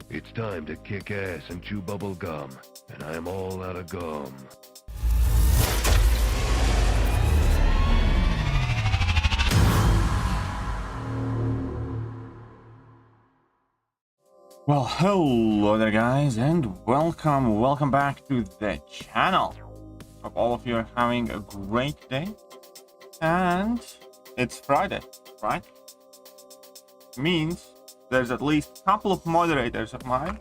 It's time to kick ass and chew bubble gum, and I'm all out of gum. Well, hello there guys, and welcome back to the channel. Hope all of you are having a great day. And it's Friday, right? Means there's at least a couple of moderators of mine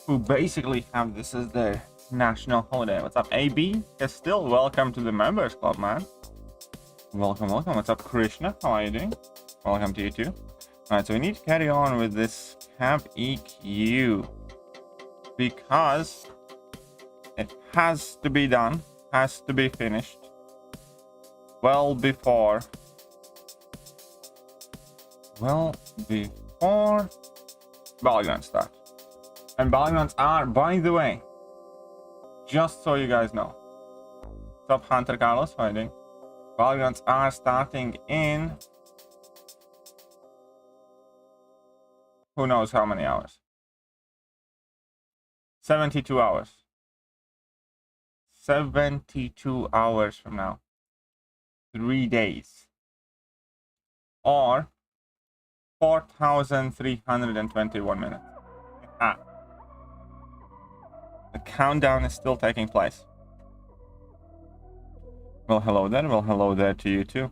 who basically have this as their national holiday. What's up, AB? Yes, still welcome to the members club, man. Welcome. What's up, Krishna? How are you doing? Welcome to you too. Alright, so we need to carry on with this Cav EQ because it has to be done, has to be finished well before Battlegrounds start. And Battlegrounds are, by the way, just so you guys know, what's up, Hunter Carlos? How are you doing? Battlegrounds are starting in who knows how many hours? 72 hours. 72 hours from now. 3 days. Or 4,321 minutes. The countdown is still taking place. Well, hello there. Well, hello there to you too.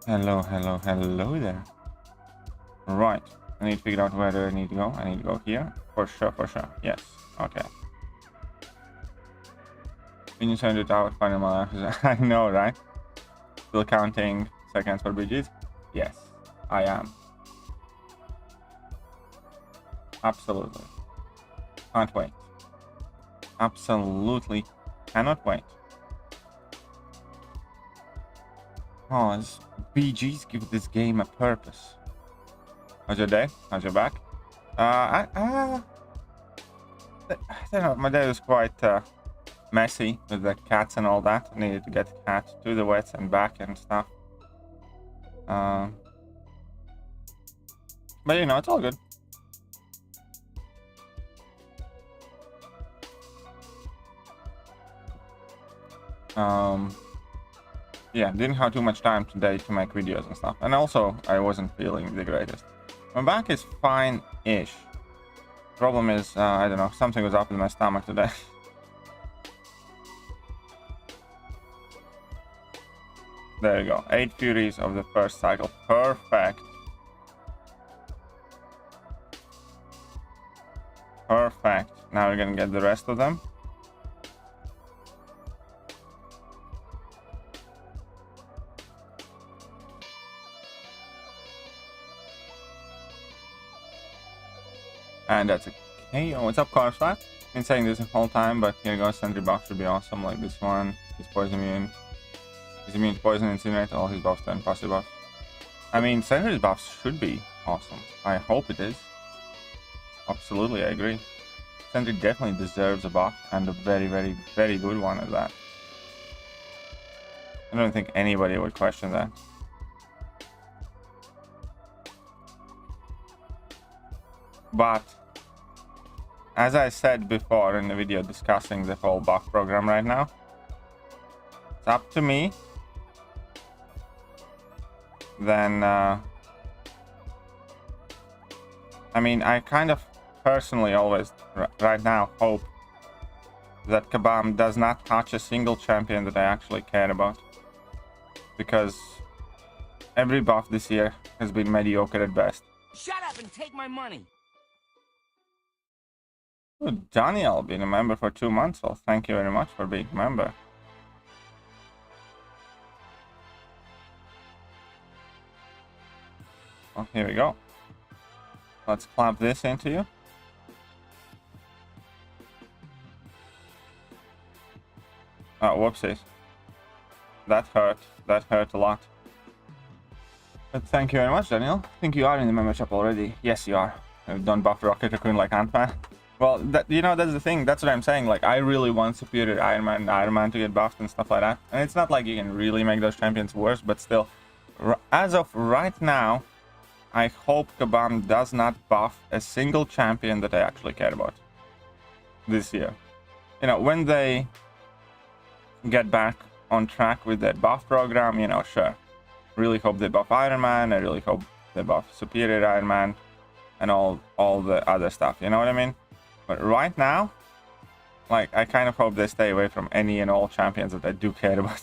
Hello there. Right, I need to figure out where do I need to go. I need to go here. For sure. Yes, okay. When you send it out, final my life. I know, right? Still counting seconds for bridges? Yes, I am. Absolutely. Can't wait. Absolutely cannot wait. Because BGs give this game a purpose. How's your day? How's your back? I don't know, my day was quite messy with the cats and all that. I needed to get the cat to the vets and back and stuff. But you know, it's all good. Yeah, didn't have too much time today to make videos and stuff. And also, I wasn't feeling the greatest. My back is fine-ish. Problem is, I don't know, something was up with my stomach today. There you go. 8 Furies of the first cycle. Perfect. Perfect. Now we're gonna get the rest of them. And that's a KO. What's up, Carsflat? Been saying this the whole time, but here goes. Sentry buff should be awesome, like this one. He's poison immune. He's immune to poison, incinerate, all his buffs and passive buffs. I mean, Sentry's buffs should be awesome. I hope it is. Absolutely, I agree. Sentry definitely deserves a buff, and a very good one at that. I don't think anybody would question that. But as I said before in the video discussing the whole buff program right now, it's up to me. Then I mean, I kind of personally always right now hope that Kabam does not touch a single champion that I actually care about, because every buff this year has been mediocre at best. Shut up and take my money. Oh, Daniel, been a member for 2 months. Well, thank you very much for being a member. Well, here we go. Let's clap this into you. Oh, whoopsies. That hurt. That hurt a lot. But thank you very much, Daniel. I think you are in the membership already. Yes, you are. Don't buff Rocket Raccoon like Ant-Man. Well, that, you know, that's the thing. That's what I'm saying. Like, I really want Superior Iron Man to get buffed and stuff like that. And it's not like you can really make those champions worse, but still, as of right now, I hope Kabam does not buff a single champion that I actually care about this year. You know, when they get back on track with their buff program, you know, sure. Really hope they buff Iron Man. I really hope they buff Superior Iron Man and all the other stuff. You know what I mean? But right now, like, I kind of hope they stay away from any and all champions that I do care about.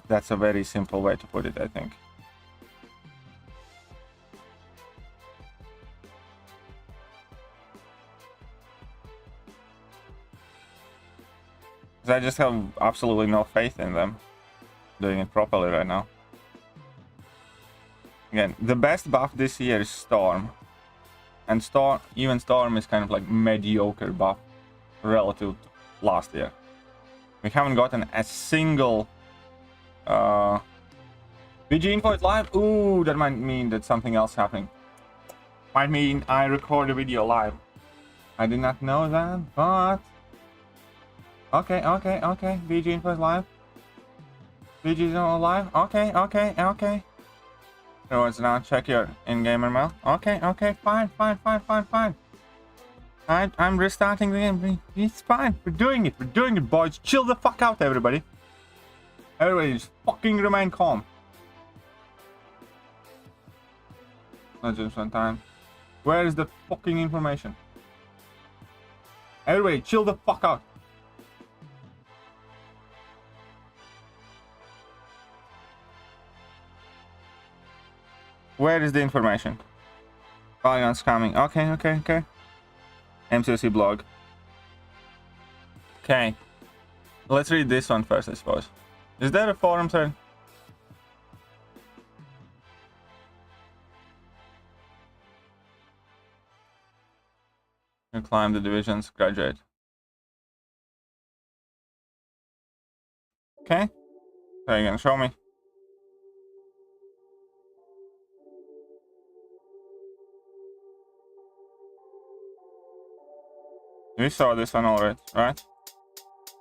That's a very simple way to put it, I think. I just have absolutely no faith in them doing it properly right now. Again, the best buff this year is Storm. And even Storm is kind of like mediocre buff relative to last year. We haven't gotten a single VG info is live. Ooh, that might mean that something else happening. Might mean I record a video live. I did not know that, but okay. VG info is live. VG is not live. Okay. So it's now check your in-game ML. Okay, fine. I'm restarting the game. It's fine. We're doing it, boys. Chill the fuck out, everybody. Everybody just fucking remain calm. Not just one time. Where is the fucking information? Everybody, chill the fuck out. Where is the information? Battlegrounds coming. Okay. MCOC blog. Okay. Let's read this one first, I suppose. Is there a forum thread? You climb the divisions, graduate. Okay. So you're gonna show me. We saw this one already, right?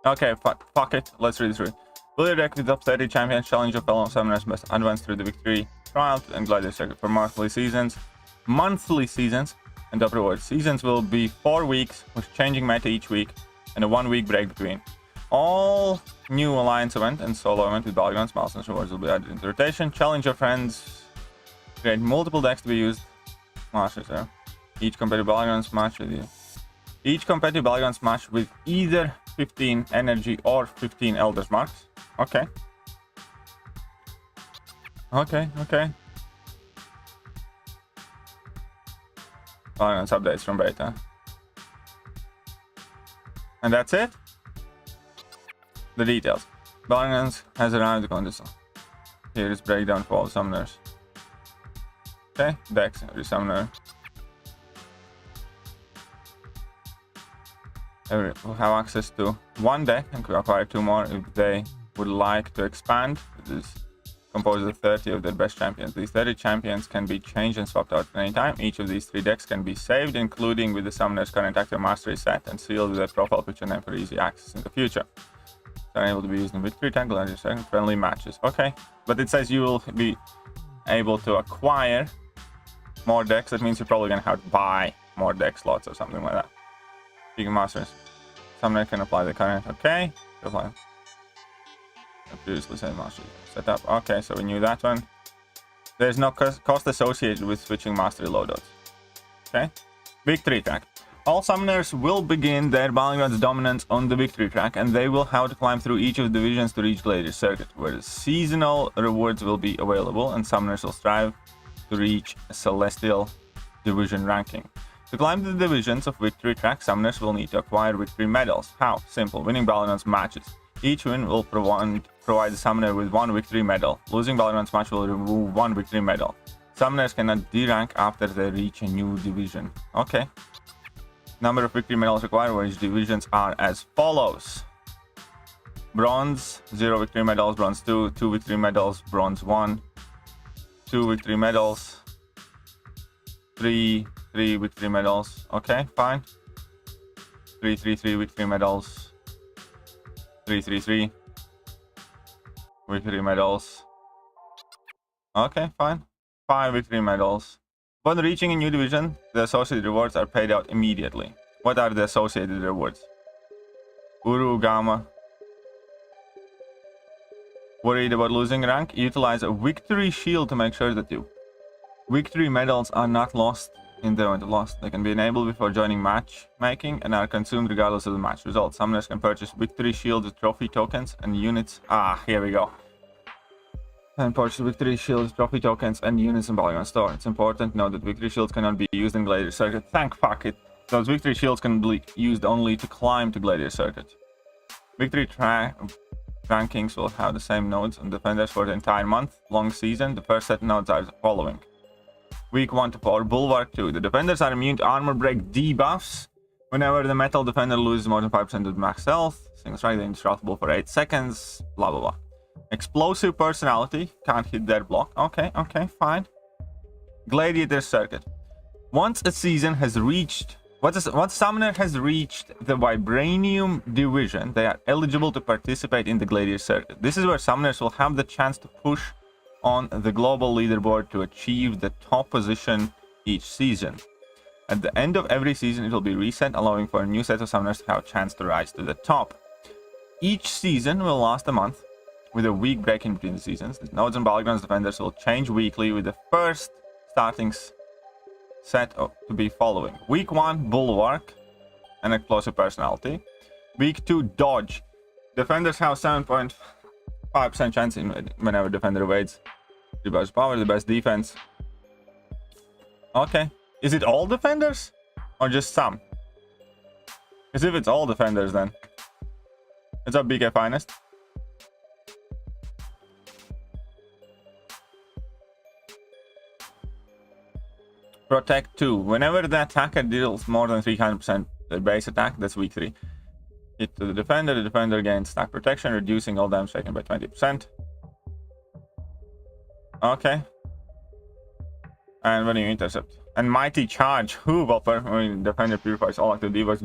Okay, fuck it. Let's read through it. Will your deck with top 30 champions challenge your fellow summoners must advance through the victory trial and Gladiator circuit for monthly seasons, and top rewards. Seasons will be 4 weeks with changing meta each week and a 1 week break between. All new alliance event and solo event with Battlegrounds milestones rewards will be added into rotation. Challenge your friends. Create multiple decks to be used. Masters there. Each competitive Battlegrounds match with you. Each competitive Battlegrounds match with either 15 energy or 15 Elders marks. Okay. Battlegrounds updates from beta. And that's it? The details. Battlegrounds has arrived at Contest. Here is breakdown for all summoners. Okay, decks, every summoner. Will have access to 1 deck and could acquire 2 more if they would like to expand. This is composed of 30 of their best champions. These 30 champions can be changed and swapped out at any time. Each of these 3 decks can be saved, including with the summoner's current active mastery set, and sealed with their profile picture name for easy access in the future. So able to be used in victory tank, Gladiator, and friendly matches. Okay, but it says you will be able to acquire more decks. That means you're probably gonna have to buy more deck slots or something like that. Speaking masters, summoner can apply the current. Okay, apply. Previously said mastery setup. Okay, so we knew that one. There's no cost associated with switching mastery loadouts. Okay, victory track. All summoners will begin their Battlegrounds dominance on the victory track, and they will have to climb through each of the divisions to reach Gladiator circuit, where seasonal rewards will be available, and summoners will strive to reach a celestial division ranking. To climb the divisions of victory track, summoners will need to acquire victory medals. How? Simple. Winning Battlegrounds matches. Each win will provide the summoner with 1 victory medal. Losing Battlegrounds match will remove 1 victory medal. Summoners cannot derank after they reach a new division. Okay. Number of victory medals required for each divisions are as follows. Bronze, 0 victory medals. Bronze 2, 2 victory medals. Bronze 1, 2 victory medals. 3 3 with 3 medals. Okay, fine. 3, 3, 3 with 3 medals. 3, 3, 3 with 3 medals. Okay, fine. 5 with 3 medals. Upon reaching a new division, the associated rewards are paid out immediately. What are the associated rewards? Uru, Gamma. Worried about losing rank? Utilize a victory shield to make sure that your victory medals are not lost in the event of loss. They can be enabled before joining matchmaking and are consumed regardless of the match result. Summoners can purchase victory shields with trophy tokens and units. Ah, here we go. And purchase victory shields, trophy tokens, and units in Battlegrounds store. It's important to note that victory shields cannot be used in Gladiator Circuit. Thank fuck it. Those victory shields can be used only to climb to Gladiator Circuit. Victory rankings will have the same nodes on defenders for the entire month-long season. The first set nodes are the following. Week 1 to 4, Bulwark 2. The defenders are immune to armor break debuffs. Whenever the metal defender loses more than 5% of max health, single strike, they're indestructible for 8 seconds, blah blah blah. Explosive personality, can't hit their block. Okay, fine. Gladiator Circuit. Once a season has reached, once Summoner has reached the Vibranium division, they are eligible to participate in the Gladiator Circuit. This is where Summoners will have the chance to push on the global leaderboard to achieve the top position each season. At the end of every season, it will be reset, allowing for a new set of Summoners to have a chance to rise to the top. Each season will last a month, with a week break in between the seasons. The nodes and Battlegrounds defenders will change weekly, with the first starting set to be following. Week 1, Bulwark and Explosive Personality. Week 2, Dodge. Defenders have 7.5% chance whenever defender evades. The best power, the best defense. Okay. Is it all defenders? Or just some? Because if it's all defenders, then it's up, BK Finest. Protect 2. Whenever the attacker deals more than 300% their base attack, that's week 3. Hit to the defender gains stack protection, reducing all damage taken by 20%. Okay. And when you intercept. And Mighty Charge. Who will defender purifies all active debuffs.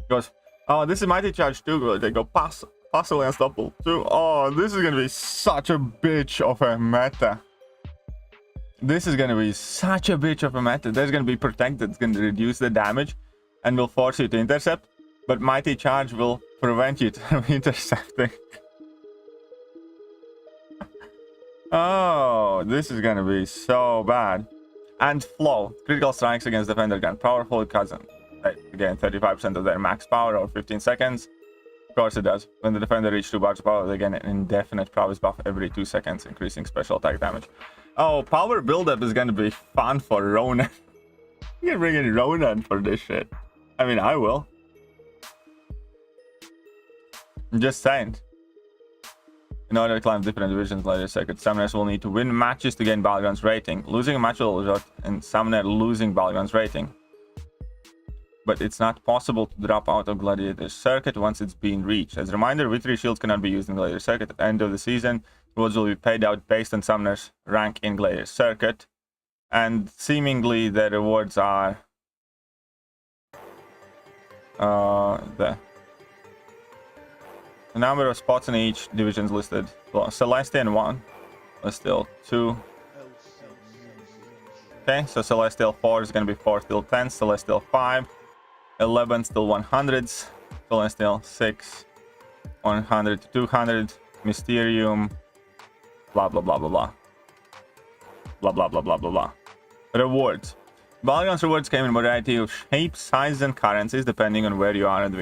Goes, oh, this is Mighty Charge 2. They go Puzzle and Unstoppable 2. Oh, this is gonna be such a bitch of a meta. This is gonna be such a bitch of a meta. There's gonna be Protect that's gonna reduce the damage and will force you to intercept. But Mighty Charge will prevent you from intercepting. Oh, this is gonna be so bad. And Flow. Critical strikes against defender gun. Powerful, it cuts again 35% of their max power or 15 seconds. Of course it does. When the defender reaches 2 bars of power, they get an indefinite prowess buff every 2 seconds, increasing special attack damage. Oh, power buildup is gonna be fun for Ronan. You can bring in Ronan for this shit. I mean, I will. I'm just saying. In order to climb different divisions later circuit, Summoners will need to win matches to gain Battlegrounds rating. Losing a match will result in Summoner losing Battlegrounds rating. But it's not possible to drop out of Gladiator Circuit once it's been reached. As a reminder, victory shields cannot be used in Gladiator Circuit. At the end of the season, rewards will be paid out based on Summoner's rank in Gladiator Circuit. And seemingly the rewards are the number of spots in each division is listed. Well, Celestian 1, Celestial 2. Okay, so Celestial 4 is going to be 4 till 10, Celestial 5, 11 still 100s, Celestial 6, 100 to 200, Mysterium, blah blah blah blah blah. Blah blah blah blah blah blah. Rewards. Battlegrounds rewards came in a variety of shapes, sizes, and currencies depending on where you are in the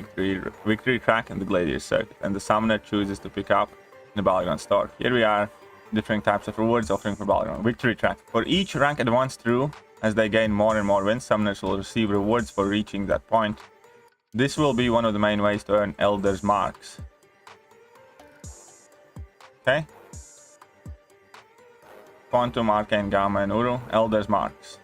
victory track and the Gladiator Circuit, and the Summoner chooses to pick up in the Battleground store. Here we are, different types of rewards offering for Battleground. Victory track. For each rank advanced through, as they gain more and more wins, Summoners will receive rewards for reaching that point. This will be one of the main ways to earn Elder's Marks. Okay. Quantum, Arcane, Gamma, and Uru. Elder's Marks.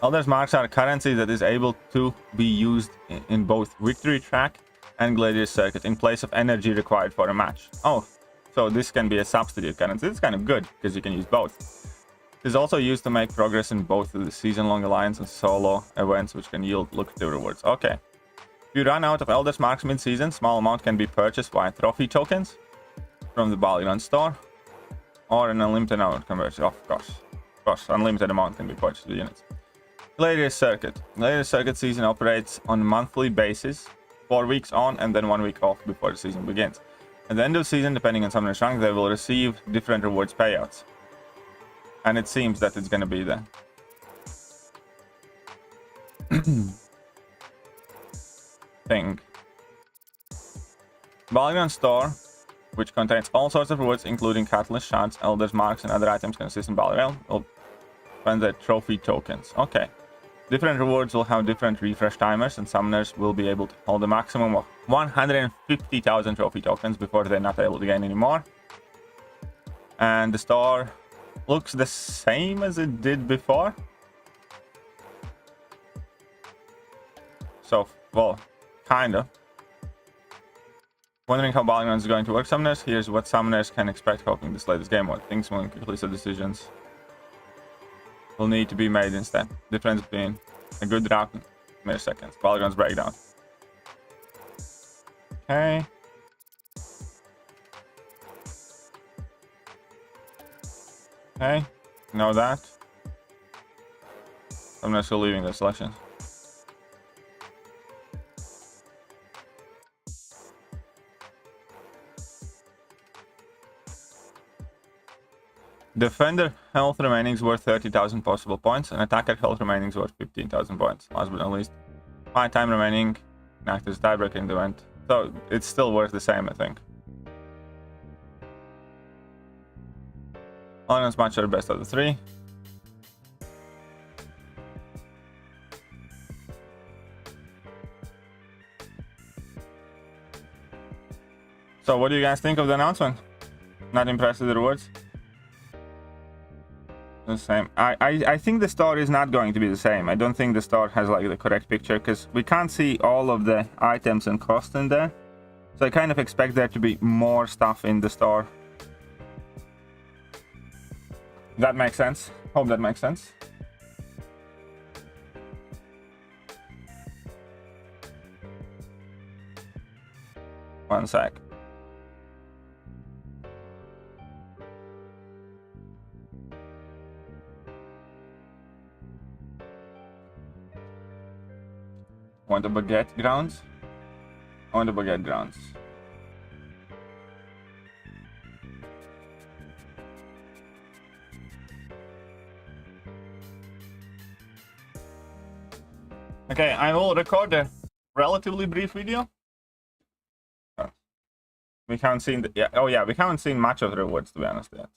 Elder's Marks are a currency that is able to be used in both Victory Track and Gladiator Circuit in place of energy required for a match. Oh, so this can be a substitute currency. It's kind of good because you can use both. It is also used to make progress in both the season-long alliance and solo events, which can yield lucrative rewards. Okay. If you run out of Elder's Marks mid-season, small amount can be purchased via trophy tokens from the Battlegrounds store, or an unlimited amount conversion. Of course, unlimited amount can be purchased with units. Gladiator Circuit. Gladiator Circuit season operates on a monthly basis, 4 weeks on and then 1 week off before the season begins. At the end of the season, depending on summoner's rank, they will receive different rewards payouts. And it seems that it's gonna be there. Thing. Battlegrounds store, which contains all sorts of rewards, including catalyst shards, elders marks, and other items can assist in battle realm, will spend their trophy tokens. Okay. Different rewards will have different refresh timers, and summoners will be able to hold a maximum of 150,000 trophy tokens before they're not able to gain any more. And the store looks the same as it did before. So, well, kind of. Wondering how Battlegrounds is going to work summoners? Here's what summoners can expect hoping this latest game mode. Things moving quickly, so decisions will need to be made instead. Difference between a good route and mere seconds. Battlegrounds breakdown. Okay. Okay. Know that. I'm still leaving the selections. Defender health remaining is worth 30,000 possible points, and attacker health remaining is worth 15,000 points. Last but not least, fight time remaining can act as tiebreaker in the event. So it's still worth the same, I think. Alliance match are best of the 3. So what do you guys think of the announcement? Not impressed with the rewards? The same. I think the store is not going to be the same. I don't think the store has like the correct picture, because we can't see all of the items and cost in there. So I kind of expect there to be more stuff in the store. That makes sense. Hope that makes sense. One sec. Want a baguette grounds? I want a baguette grounds. Okay, I will record a relatively brief video. We haven't seen the, we haven't seen much of the rewards, to be honest, yet.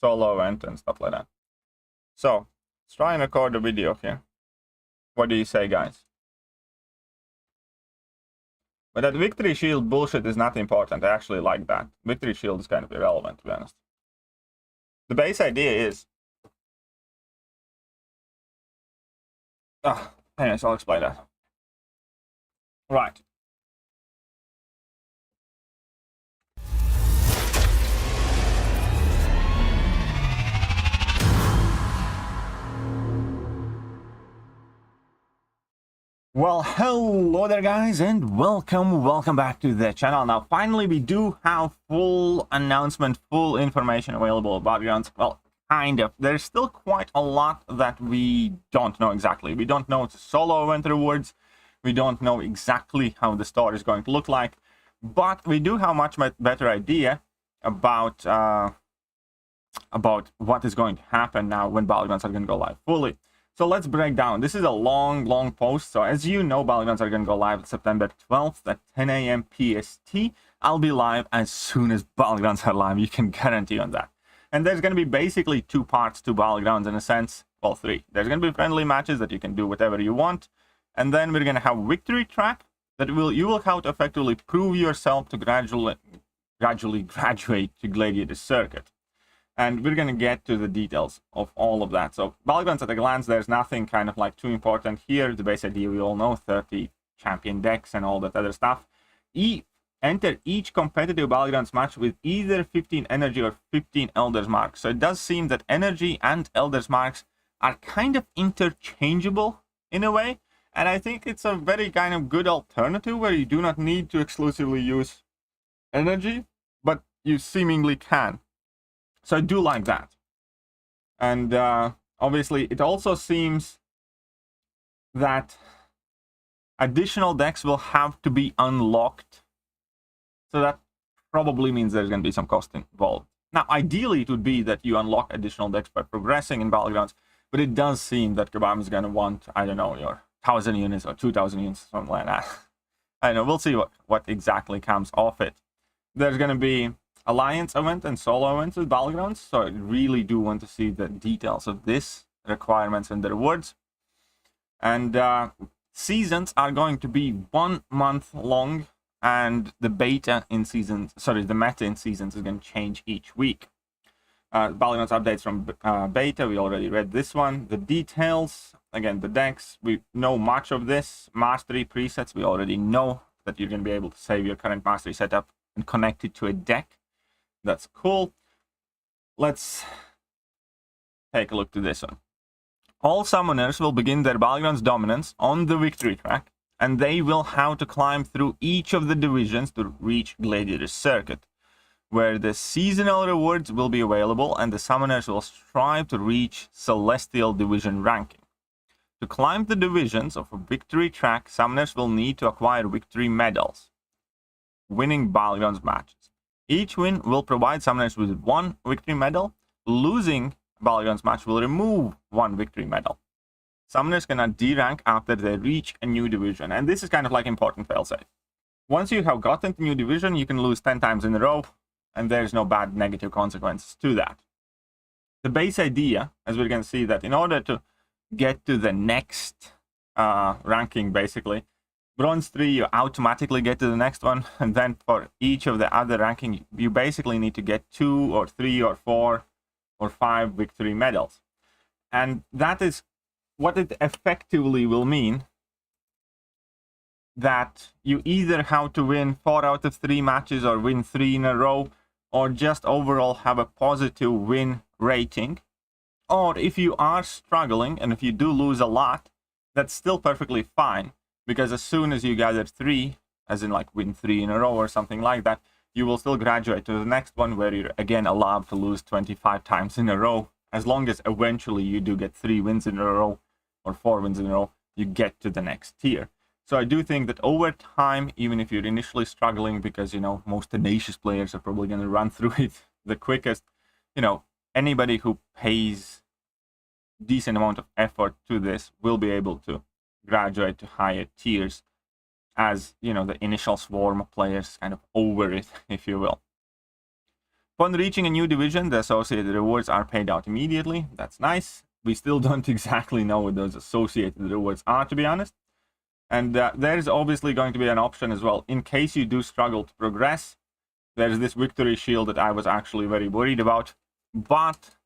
Solo event and stuff like that. So let's try and record a video here. What do you say, guys? But that victory shield bullshit is not important. I actually like that. Victory shield is kind of irrelevant, to be honest. The base idea is... anyways, I'll explain that. Right. Well, hello there, guys, and welcome back to the channel. Now, finally, we do have full announcement, full information available about Battlegrounds. Well, kind of. There's still quite a lot that we don't know exactly. We don't know the solo event rewards. We don't know exactly how the store is going to look like. But we do have a much better idea about what is going to happen now when Battlegrounds are going to go live fully. So let's break down. This is a long post. So as you know, Battlegrounds are going to go live September 12th at 10 a.m. PST. I'll be live as soon as Battlegrounds are live. You can guarantee on that. And there's going to be basically 2 parts to Battlegrounds in a sense. Well, 3. There's going to be friendly matches that you can do whatever you want. And then we're going to have victory track that you will have to effectively prove yourself to gradually graduate to Gladiator circuit. And we're going to get to the details of all of that. So Battlegrounds at a glance, there's nothing kind of like too important here. The base idea we all know, 30 champion decks and all that other stuff. If enter each competitive Battlegrounds match with either 15 energy or 15 Elders marks. So it does seem that energy and Elders marks are kind of interchangeable in a way. And I think it's a very kind of good alternative where you do not need to exclusively use energy, but you seemingly can. So I do like that. And obviously, it also seems that additional decks will have to be unlocked. So that probably means there's going to be some cost involved. Now, ideally, it would be that you unlock additional decks by progressing in Battlegrounds, but it does seem that Kabam is going to want, I don't know, your 1,000 units or 2,000 units, something like that. I don't know, we'll see what exactly comes off it. There's going to be Alliance event and solo events with Battlegrounds, so I really do want to see the details of this, requirements and the rewards. And seasons are going to be 1 month long, and the meta in seasons is going to change each week. Battlegrounds updates from beta, we already read this one. The details, again, the decks, we know much of this. Mastery presets, we already know that you're going to be able to save your current mastery setup and connect it to a deck. That's cool. Let's take a look to this one. All summoners will begin their Battlegrounds dominance on the victory track, and they will have to climb through each of the divisions to reach Gladiator Circuit, where the seasonal rewards will be available, and the summoners will strive to reach Celestial Division ranking. To climb the divisions of a victory track, summoners will need to acquire victory medals, winning Battlegrounds matches. Each win will provide summoners with 1 victory medal. Losing Battlegrounds match will remove 1 victory medal. Summoners cannot D-rank after they reach a new division, and this is kind of like important failsafe. Once you have gotten to new division, you can lose 10 times in a row, and there's no bad negative consequences to that. The base idea, as we're going to see, that in order to get to the next ranking, basically, Bronze 3, you automatically get to the next one, and then for each of the other ranking, you basically need to get 2 or 3 or 4 or 5 victory medals. And that is what it effectively will mean, that you either have to win 4 out of 3 matches or win 3 in a row, or just overall have a positive win rating. Or if you are struggling, and if you do lose a lot, that's still perfectly fine. Because as soon as you gather 3, as in like win 3 in a row or something like that, you will still graduate to the next one where you're again allowed to lose 25 times in a row. As long as eventually you do get 3 wins in a row or 4 wins in a row, you get to the next tier. So I do think that over time, even if you're initially struggling, because, you know, most tenacious players are probably going to run through it the quickest, you know, anybody who pays decent amount of effort to this will be able to graduate to higher tiers as, you know, the initial swarm of players kind of over it, if you will. Upon reaching a new division, the associated rewards are paid out immediately. That's nice. We still don't exactly know what those associated rewards are, to be honest. And there's obviously going to be an option as well. In case you do struggle to progress, there's this victory shield that I was actually very worried about. But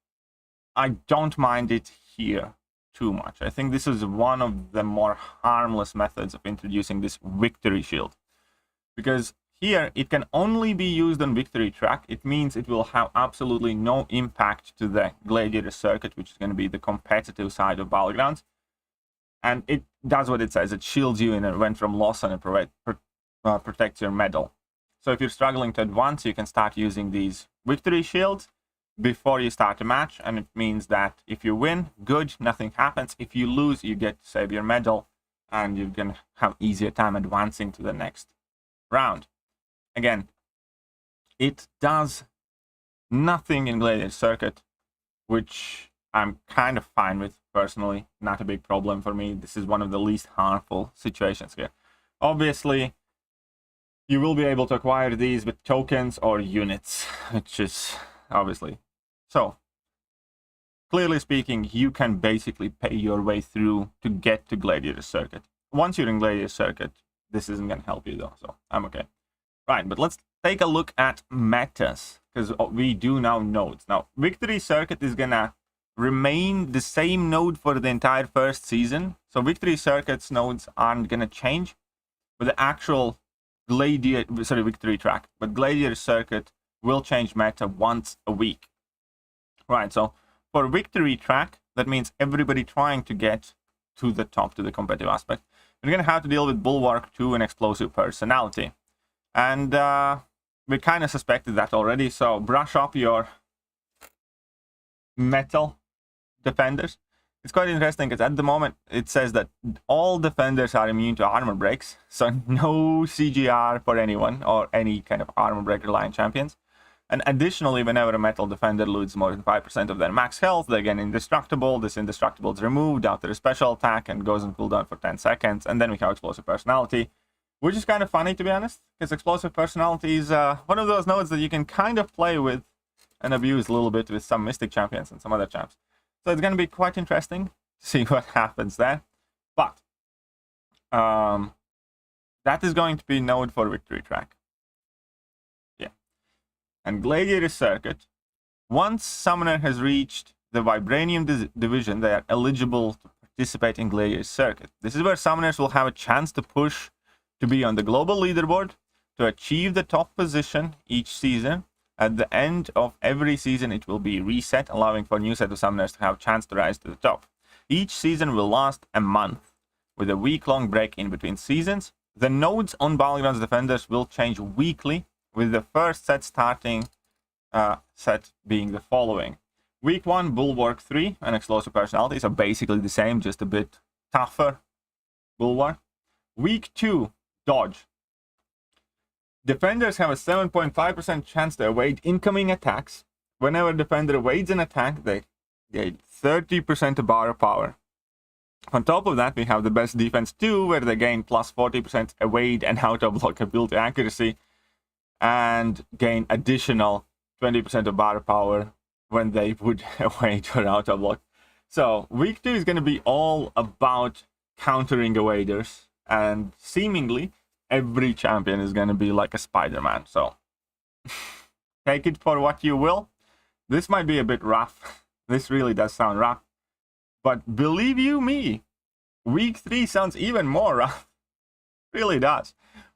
I don't mind it here too much. I think this is one of the more harmless methods of introducing this victory shield, because here it can only be used on victory track. It means it will have absolutely no impact to the Gladiator circuit, which is going to be the competitive side of Battlegrounds, and it does what it says. It shields you in an event from loss, and it protects your medal. So if you're struggling to advance, you can start using these victory shields before you start a match, and it means that if you win, good, nothing happens. If you lose, you get to save your medal, and you're going to have easier time advancing to the next round. Again, it does nothing in Gladiator Circuit, which I'm kind of fine with personally. Not a big problem for me. This is one of the least harmful situations here. Obviously, you will be able to acquire these with tokens or units, which is obviously... So, clearly speaking, you can basically pay your way through to get to Gladiator Circuit. Once you're in Gladiator Circuit, this isn't going to help you though, so I'm okay. Right, but let's take a look at metas, because we do now nodes. Now, Victory Circuit is going to remain the same node for the entire first season. So Victory Circuit's nodes aren't going to change, but the actual Victory Track, but Gladiator Circuit will change meta once a week. Right, so for Victory Track, that means everybody trying to get to the top, to the competitive aspect. We're going to have to deal with Bulwark 2 and Explosive Personality. And we kind of suspected that already, so brush up your metal defenders. It's quite interesting because at the moment it says that all defenders are immune to armor breaks, so no CGR for anyone or any kind of armor break reliant champions. And additionally, whenever a metal defender loses more than 5% of their max health, they get indestructible. This indestructible is removed after a special attack and goes on cooldown for 10 seconds. And then we have Explosive Personality, which is kind of funny, to be honest, because Explosive Personality is one of those nodes that you can kind of play with and abuse a little bit with some Mystic champions and some other champs. So it's going to be quite interesting to see what happens there. But that is going to be node for Victory Track. And Gladiator Circuit, once Summoner has reached the Vibranium division, they are eligible to participate in Gladiator Circuit. This is where Summoners will have a chance to push to be on the global leaderboard, to achieve the top position each season. At the end of every season, it will be reset, allowing for a new set of Summoners to have a chance to rise to the top. Each season will last a month, with a week-long break in between seasons. The nodes on Battlegrounds Defenders will change weekly, with the first set starting set being the following. Week 1, Bulwark 3 and Explosive Personality, so basically the same, just a bit tougher Bulwark. Week 2, Dodge. Defenders have a 7.5% chance to evade incoming attacks. Whenever a defender evades an attack, they gain 30% bar power. On top of that, we have the best defense 2, where they gain plus 40% evade and auto-block ability accuracy, and gain additional 20% of bar power when they would evade or auto-block. So week 2 is going to be all about countering evaders, and seemingly every champion is going to be like a Spider-Man. So take it for what you will. This might be a bit rough. This really does sound rough. But believe you me, week 3 sounds even more rough. Really does.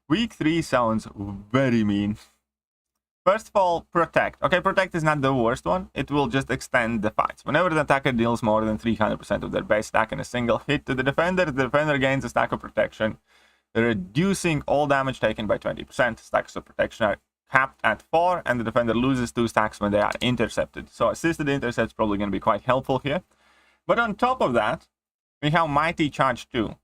Week 3 sounds very mean. First of all, Protect. Okay, Protect is not the worst one. It will just extend the fights. Whenever the attacker deals more than 300% of their base stack in a single hit to the defender gains a stack of protection, reducing all damage taken by 20%. Stacks of protection are capped at 4, and the defender loses 2 stacks when they are intercepted. So assisted intercepts probably going to be quite helpful here. But on top of that, we have Mighty Charge 2.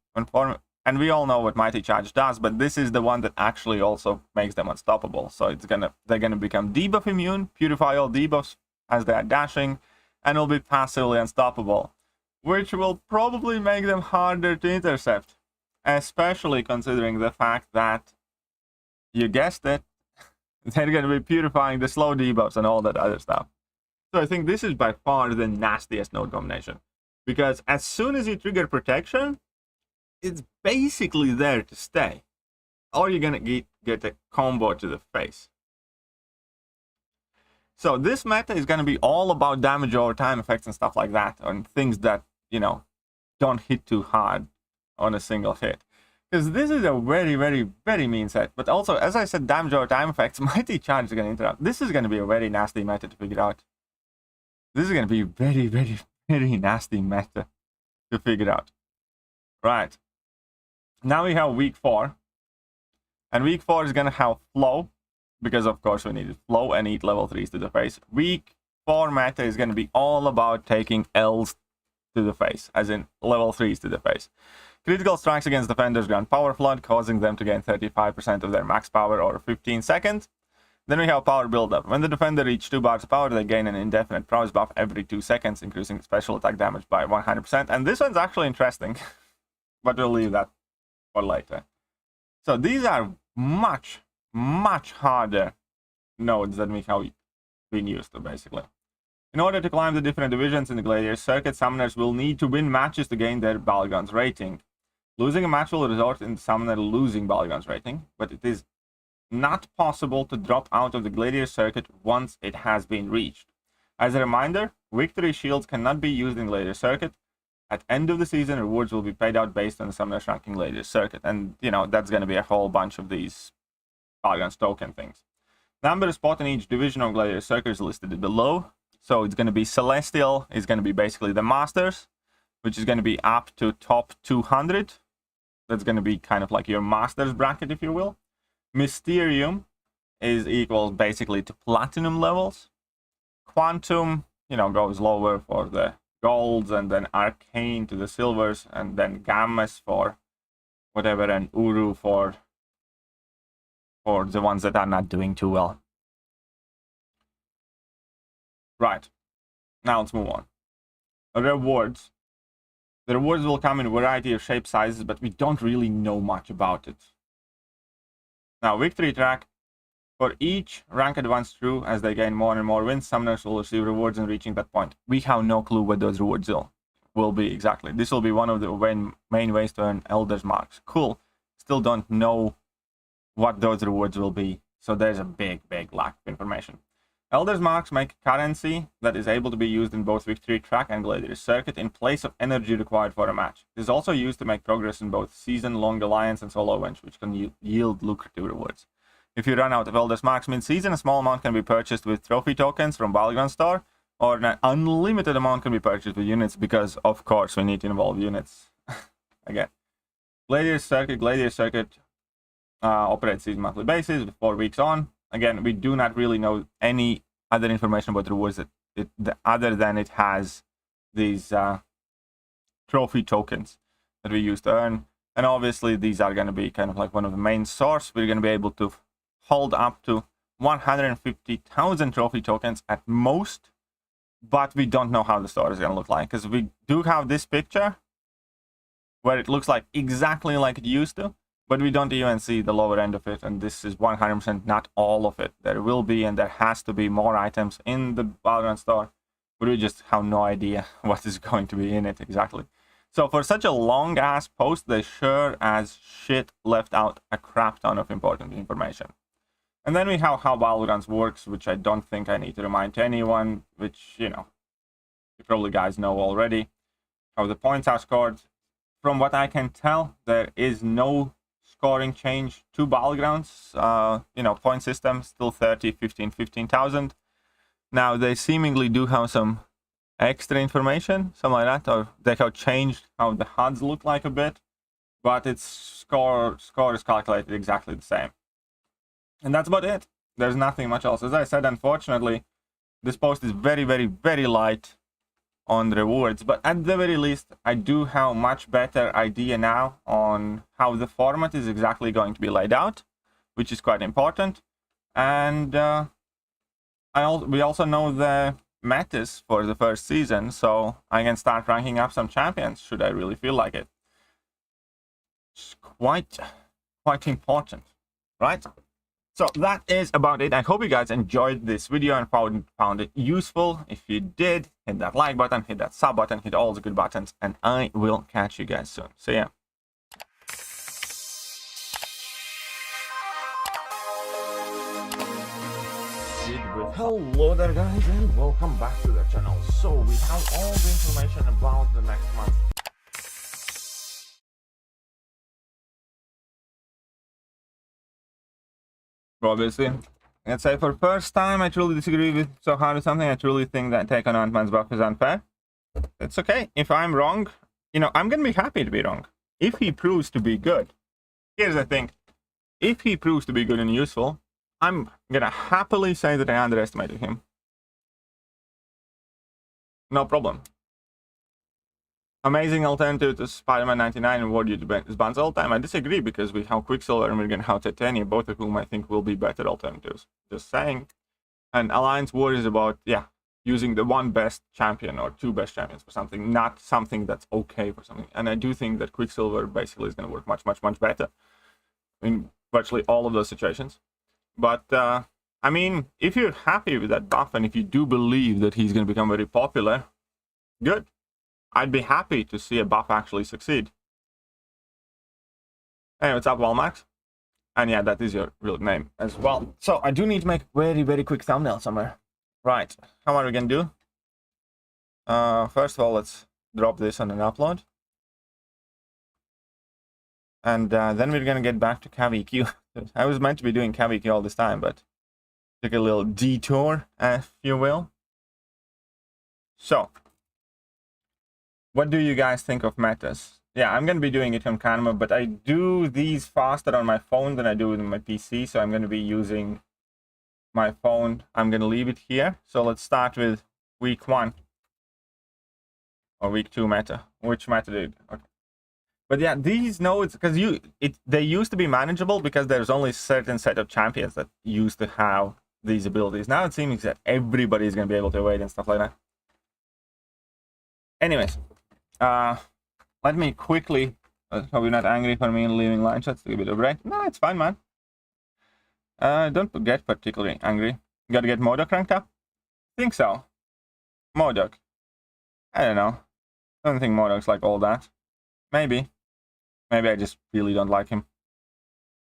And we all know what Mighty Charge does, but this is the one that actually also makes them unstoppable. So they're gonna become debuff immune, purify all debuffs as they are dashing, and will be passively unstoppable, which will probably make them harder to intercept, especially considering the fact that, you guessed it, they're gonna be purifying the slow debuffs and all that other stuff. So I think this is by far the nastiest node combination, because as soon as you trigger protection, it's basically there to stay, or you're gonna get a combo to the face. So this meta is gonna be all about damage over time effects and stuff like that, on things that, you know, don't hit too hard on a single hit. Because this is a very, very, very mean set. But also, as I said, damage over time effects, Mighty Charge is gonna interrupt. This is gonna be a very nasty meta to figure out. This is gonna be very, very, very nasty meta to figure out. Right. Now we have week 4, and week 4 is gonna have flow, because of course we needed flow and eat level 3s to the face. Week 4 meta is gonna be all about taking L's to the face, as in level 3s to the face. Critical strikes against defenders grant power flood, causing them to gain 35% of their max power over 15 seconds. Then we have power buildup. When the defender reaches 2 bars of power, they gain an indefinite prowess buff every 2 seconds, increasing special attack damage by 100%. And this one's actually interesting, but we'll leave that for later. So these are much, much harder nodes than we have been used to, basically. In order to climb the different divisions in the Gladiator circuit, summoners will need to win matches to gain their Battlegrounds rating. Losing a match will result in the summoner losing Battlegrounds rating, but it is not possible to drop out of the Gladiator circuit once it has been reached. As a reminder, victory shields cannot be used in Gladiator circuit. At end of the season, rewards will be paid out based on the summoner's ranking Gladiator circuit. And, you know, that's going to be a whole bunch of these Battlegrounds token things. Number spot in each division of Gladiator Circuit is listed below. So it's going to be Celestial, is going to be basically the Masters, which is going to be up to top 200. That's going to be kind of like your Masters bracket, if you will. Mysterium is equal basically to Platinum levels. Quantum, you know, goes lower for the golds, and then Arcane to the silvers, and then Gammas for whatever, and Uru for the ones that are not doing too well. Right. Now let's move on. Rewards. The rewards will come in a variety of shape sizes, but we don't really know much about it. Now, victory track. For each rank advance through, as they gain more and more wins, summoners will receive rewards in reaching that point. We have no clue what those rewards will be exactly. This will be one of the main ways to earn Elder's Marks. Cool. Still don't know what those rewards will be, so there's a big lack of information. Elder's Marks make currency that is able to be used in both Victory Track and Gladiator Circuit in place of energy required for a match. It is also used to make progress in both Season, Long Alliance, and Solo events, which can yield lucrative rewards. If you run out of Elder's Marks mid-season, a small amount can be purchased with trophy tokens from Battlegrounds store, or an unlimited amount can be purchased with units, because, of course, we need to involve units. Again. Gladiator Circuit operates season monthly basis with 4 weeks on. Again, we do not really know any other information about the rewards other than it has these trophy tokens that we use to earn. And obviously, these are going to be kind of like one of the main source. We're going to be able to hold up to 150,000 trophy tokens at most, but we don't know how the store is going to look like, because we do have this picture where it looks like exactly like it used to, but we don't even see the lower end of it, and this is 100% not all of it. There will be, and there has to be more items in the Battlegrounds store, but we just have no idea what is going to be in it exactly. So for such a long ass post, they sure as shit left out a crap ton of important information. And then we have how Battlegrounds works, which I don't think I need to remind to anyone, which, you know, you probably guys know already. How the points are scored. From what I can tell, there is no scoring change to Battlegrounds. You know, point system, still 30, 15, 15,000. Now, they seemingly do have some extra information, something like that, or they have changed how the HUDs look like a bit, but its score is calculated exactly the same. And that's about it. There's nothing much else. As I said, unfortunately, this post is very light on rewards, but at the very least, I do have a much better idea now on how the format is exactly going to be laid out, which is quite important. And we also know the metas for the first season, so I can start ranking up some champions should I really feel like it. It's quite important, right? So that is about it. I hope you guys enjoyed this video and found it useful. If you did, hit that like button, hit that sub button, hit all the good buttons, and I will catch you guys soon. See ya. Hello there guys, and welcome back to the channel. So we have all the information about the next month. Obviously, let's say for first time I truly disagree with so hard or something. I truly think that take on Ant-Man's buff is unfair. It's okay. If I'm wrong, you know, I'm gonna be happy to be wrong. If he proves to be good. Here's the thing. If he proves to be good and useful, I'm gonna happily say that I underestimated him. No problem. Amazing alternative to Spider-Man 99 and War is bans all time. I disagree, because we have Quicksilver and we're gonna have Titania, both of whom I think will be better alternatives. Just saying. And Alliance War is about, yeah, using the one best champion or two best champions for something, not something that's okay for something. And I do think that Quicksilver basically is gonna work much better in virtually all of those situations. But, I mean, if you're happy with that buff, and if you do believe that he's going to become very popular, good. I'd be happy to see a buff actually succeed. Hey, what's up, Walmax? And yeah, that is your real name as well. So, I do need to make a very quick thumbnail somewhere. Right, how are we going to do? First of all, let's drop this on an upload. And then we're going to get back to Cavalier. I was meant to be doing Cavalier all this time, but took a little detour, if you will. So, what do you guys think of metas? Yeah, I'm going to be doing it on camera, but I do these faster on my phone than I do with my PC, so I'm going to be using my phone. I'm going to leave it here. So let's start with week 1 or week 2 meta. Which meta did? Okay. But yeah, these nodes, because they used to be manageable because there's only a certain set of champions that used to have these abilities. Now it seems that everybody's going to be able to evade and stuff like that. Anyways, let me quickly, hope you're not angry for me leaving line shots to give it a break. No, it's fine, man. Don't get particularly angry. You gotta get MODOK ranked up? Think so. MODOK. I don't know. I don't think MODOK's like all that. Maybe. Maybe I just really don't like him.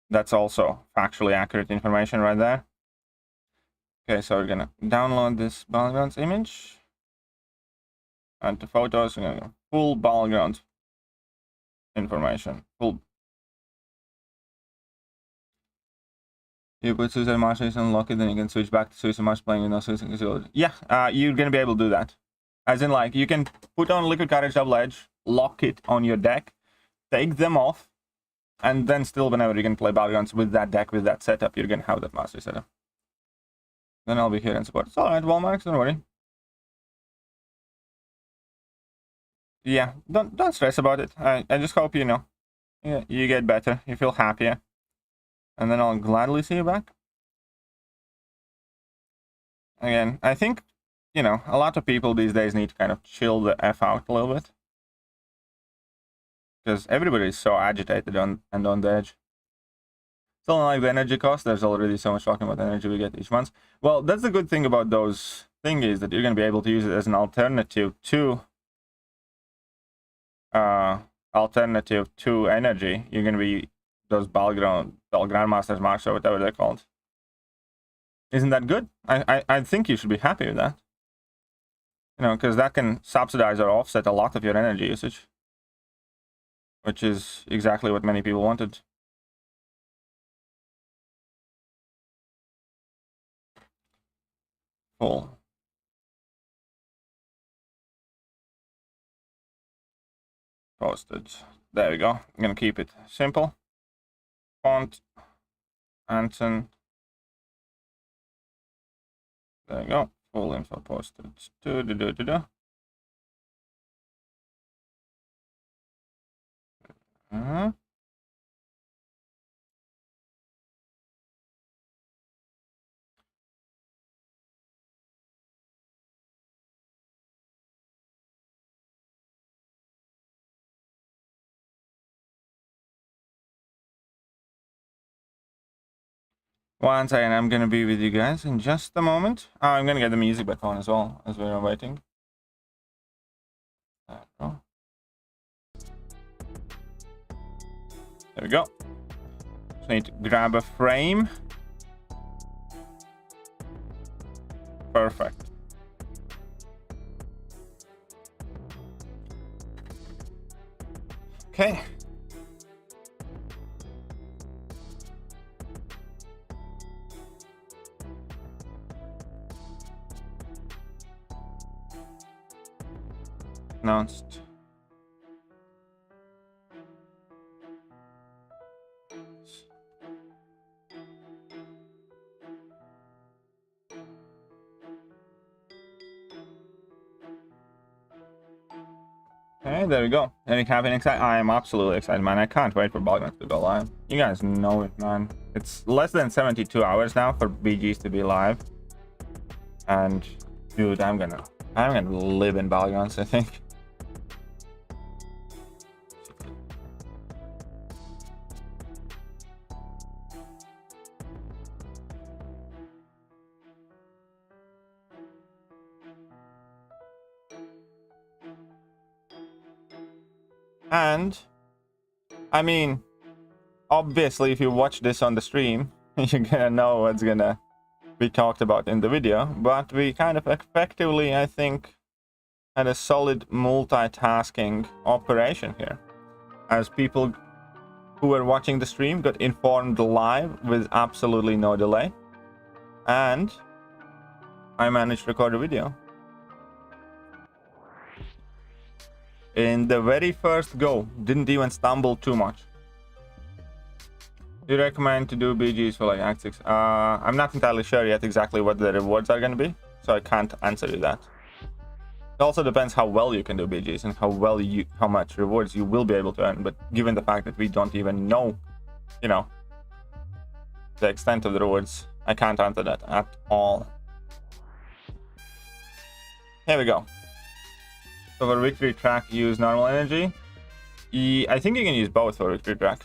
That's also factually accurate information right there. Okay, so we're gonna download this Battlegrounds image. And the photos, we're gonna go full Battlegrounds information. Full. You put Suicide Masters and unlock it, then you can switch back to Suicide Masters playing with no Suicide. Yeah, you're gonna be able to do that. As in, like, you can put on Liquid Courage Double Edge, lock it on your deck, take them off, and then still whenever you can play Battlegrounds with that deck, with that setup, you're gonna have that mastery setup. Then I'll be here and support. It's alright, Walmarks, don't worry. Yeah, don't stress about it. I just hope you know. Yeah, you get better, you feel happier. And then I'll gladly see you back. Again, I think, you know, a lot of people these days need to kind of chill the F out a little bit. Because everybody is so agitated and on the edge. Still don't like the energy cost. There's already so much talking about the energy we get each month. Well, that's the good thing about those thingies, that you're going to be able to use it as an alternative to energy. You're going to be those Grandmasters marks or whatever they're called. Isn't that good? I think you should be happy with that. You know, because that can subsidize or offset a lot of your energy usage. Which is exactly what many people wanted. Full. Posted. There we go. I'm gonna keep it simple. Font. Anton. There you go. Full info posted. One second, I'm gonna be with you guys in just a moment. I'm gonna get the music back on as well as we're waiting. There we go. There we go. Just need to grab a frame. Perfect. Okay. Announced. Okay, there we go. Any happening excited? I am absolutely excited, man. I can't wait for Battlegrounds to go live. You guys know it, man. It's less than 72 hours now for BGs to be live. And dude, I'm gonna live in Battlegrounds, I think. And, I mean, obviously, if you watch this on the stream, you're gonna know what's gonna be talked about in the video. But we kind of effectively, I think, had a solid multitasking operation here. As people who were watching the stream got informed live with absolutely no delay. And I managed to record a video. In the very first go, didn't even stumble too much. Do you recommend to do BGs for like Act 6? I'm not entirely sure yet exactly what the rewards are going to be, so I can't answer you that. It also depends how well you can do BGs and how much rewards you will be able to earn. But given the fact that we don't even know, you know, the extent of the rewards, I can't answer that at all. Here we go. So for victory track, use normal energy. I think you can use both for victory track.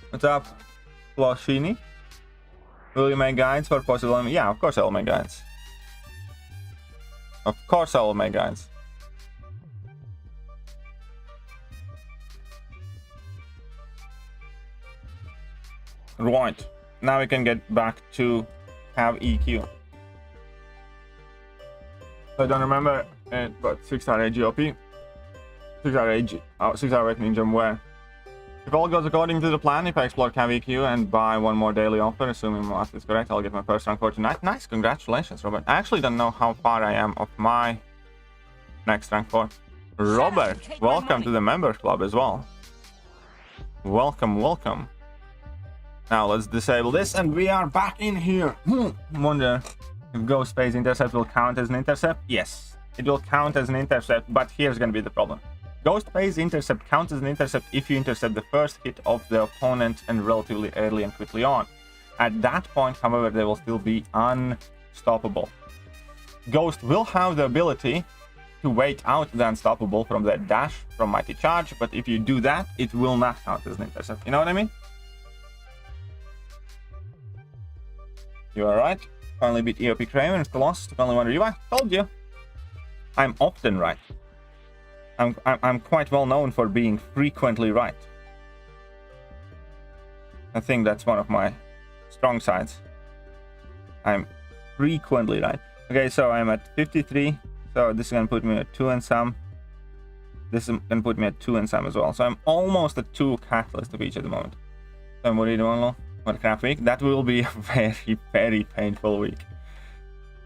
What's up, Floshini? Will you make guides for possible? Yeah, of course I will make guides. Of course I will make guides. Right. Now we can get back to have EQ. I don't remember it, but 6-star AGOP. 6-star AG. Oh, 6-star Red Ninja where? If all goes according to the plan, if I explore Cav EQ and buy one more daily offer, assuming my math is correct, I'll get my first rank for tonight. Nice, congratulations, Robert. I actually don't know how far I am of my next rank 4. Robert, welcome to the members club as well. Welcome, welcome. Now let's disable this and we are back in here. Wonder if Ghost Phase Intercept will count as an intercept? Yes, it will count as an intercept, but here's going to be the problem. Ghost Phase Intercept counts as an intercept if you intercept the first hit of the opponent and relatively early and quickly on. At that point, however, they will still be unstoppable. Ghost will have the ability to wait out the unstoppable from their dash from Mighty Charge, but if you do that, it will not count as an intercept. You know what I mean? You are right. Finally beat EOP Kramer and Colossus. Only wonder you. I told you. I'm often right. I'm quite well known for being frequently right. I think that's one of my strong sides. I'm frequently right. Okay, so I'm at 53. So this is gonna put me at 2 and some. This is gonna put me at 2 and some as well. So I'm almost at 2 catalysts of each at the moment. So I'm worried about what crap week. That will be a very, very painful week.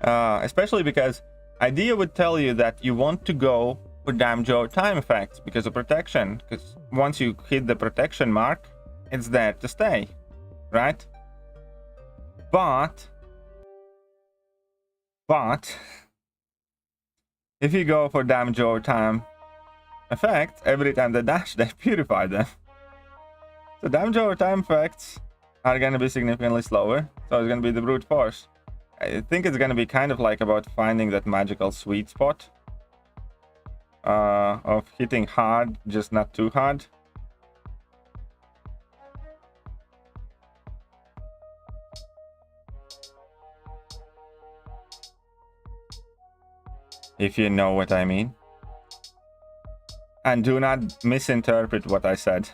Especially because idea would tell you that you want to go for damage over time effects because of protection. Because once you hit the protection mark, it's there to stay, right? But if you go for damage over time effects, every time they dash, they purify them. So damage over time effects are going to be significantly slower. So it's going to be the brute force. I think it's going to be kind of like about finding that magical sweet spot of hitting hard, just not too hard. If you know what I mean. And do not misinterpret what I said.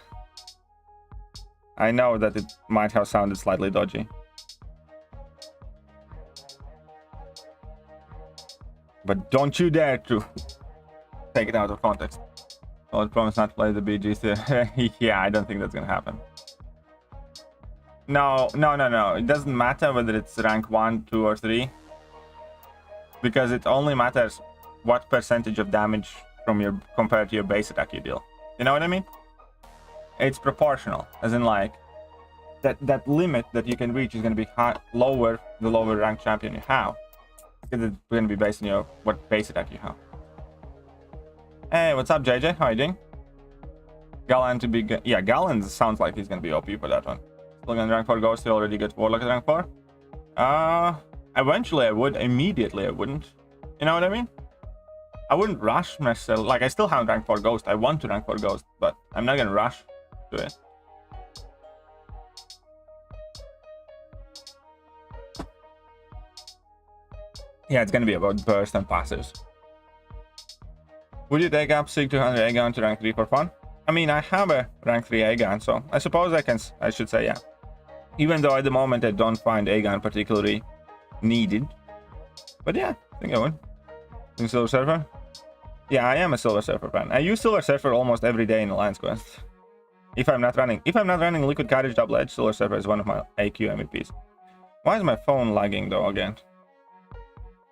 I know that it might have sounded slightly dodgy. But don't you dare to take it out of context. Oh, I promise not to play the BGs. Yeah, I don't think that's gonna happen. No. It doesn't matter whether it's rank 1, 2, or 3. Because it only matters what percentage of damage from your compared to your base attack you deal. You know what I mean? It's proportional, as in like that limit that you can reach is going to be lower the lower rank champion you have, because it's going to be based on your what base attack you have. Hey, what's up, JJ? How are you doing? Galen to be yeah, Galen sounds like he's going to be OP for that one. Still going to rank 4 Ghost, already get Warlock at rank 4. Eventually I would, immediately I wouldn't. You know what I mean? I wouldn't rush necessarily. Like, I still haven't rank 4 Ghost. I want to rank 4 Ghost, but I'm not gonna rush to it. Yeah, it's gonna be about burst and passives. Would you take up Sig 200 Aegon to rank 3 for fun? I mean, I have a rank 3 Aegon, so I suppose I should say yeah. Even though at the moment I don't find Aegon particularly needed. But yeah, I think I would. In Silver Surfer? Yeah, I am a Silver Surfer fan. I use Silver Surfer almost every day in Alliance Quest. If I'm not running Liquid Courage Double Edge, Solar Surfer is one of my AQ MVPs. Why is my phone lagging though again?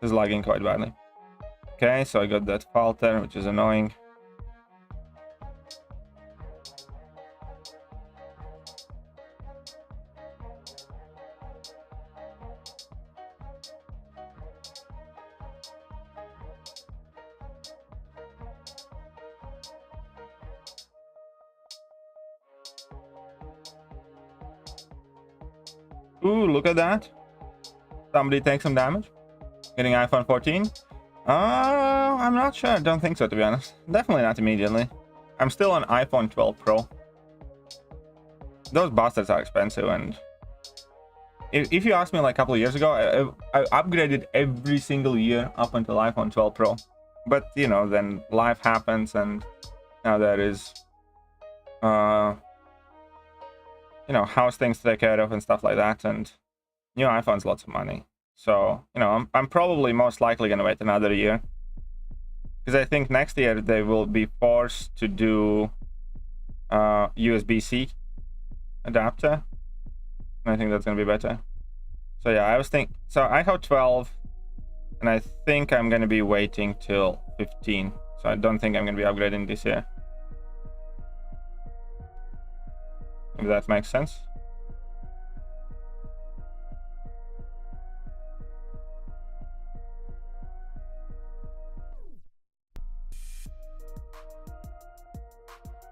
It's lagging quite badly. Okay, so I got that falter, which is annoying. Ooh, look at that. Somebody take some damage. Getting iPhone 14. I'm not sure. Don't think so, to be honest. Definitely not immediately. I'm still on iPhone 12 Pro. Those bastards are expensive, and if you asked me like a couple of years ago, I upgraded every single year up until iPhone 12 Pro. But, you know, then life happens, and now there is, you know, house things to take care of and stuff like that, and new iPhone's lots of money. So, you know, I'm probably most likely going to wait another year, because I think next year they will be forced to do USB-C adapter, and I think that's going to be better. So yeah, I was thinking, so I have 12, and I think I'm going to be waiting till 15, so I don't think I'm going to be upgrading this year. If that makes sense.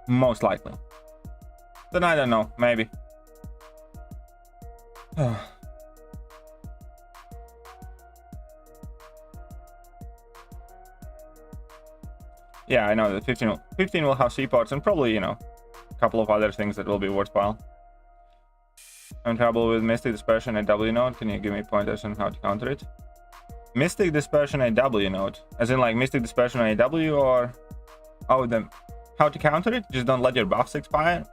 Most likely. Then I don't know, maybe. Yeah, I know that 15 will have C-ports and probably, you know, a couple of other things that will be worthwhile. I'm in trouble with Mystic Dispersion AW node. Can you give me pointers on how to counter it? Mystic Dispersion AW node? As in like Mystic Dispersion AW, or... Oh, then how to counter it? Just don't let your buffs expire.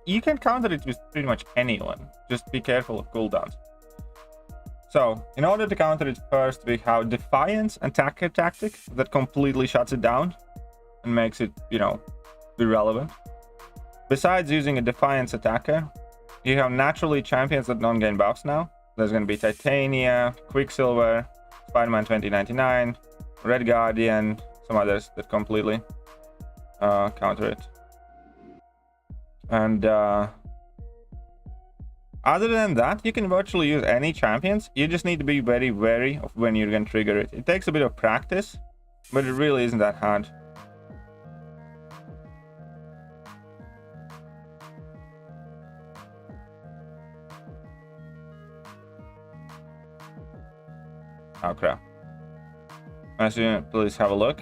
You can counter it with pretty much anyone. Just be careful of cooldowns. So, in order to counter it, first we have Defiance Attacker Tactic that completely shuts it down and makes it, you know, irrelevant. Besides using a Defiance Attacker, you have naturally champions that don't gain buffs now. There's going to be Titania, Quicksilver, Spider-Man 2099, Red Guardian, some others that completely counter it. And other than that, you can virtually use any champions. You just need to be very wary of when you're going to trigger it. It takes a bit of practice, but it really isn't that hard. Oh crap. Please have a look.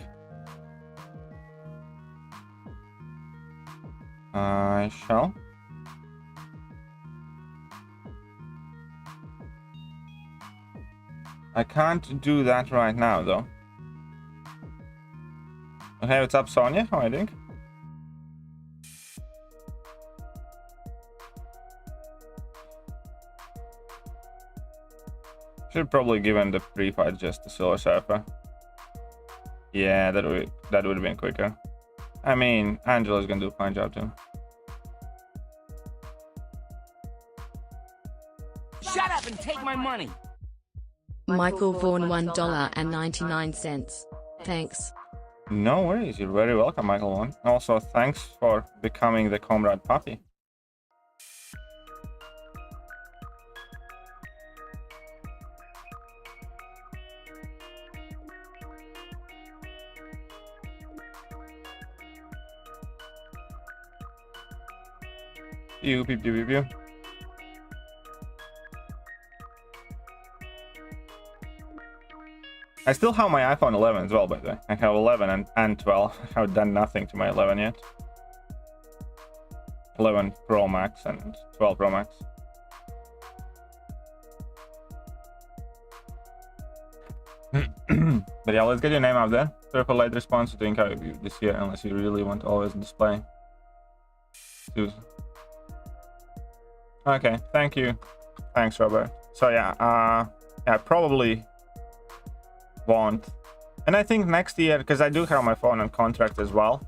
I shall. I can't do that right now though. Okay, what's up, Sonia? How are you doing? Should probably given the pre-fight just the Solar Surfer. Yeah, that would have been quicker. I mean, Angela's gonna do a fine job too. Shut up and take my money. Michael Vaughan $1.99. Thanks. No worries, you're very welcome, Michael Vaughan. Also, thanks for becoming the Comrade puppy. Pew, pew, pew, pew, pew. I still have my iPhone 11 as well, by the way. I have 11 and 12. I have done nothing to my 11 yet. 11 Pro Max and 12 Pro Max. But yeah, let's get your name out there. Sorry for late response to the interview this year, unless you really want to always display. Okay, thank you. Thanks, Robert. So yeah, yeah, probably won't. And I think next year, because I do have my phone on contract as well,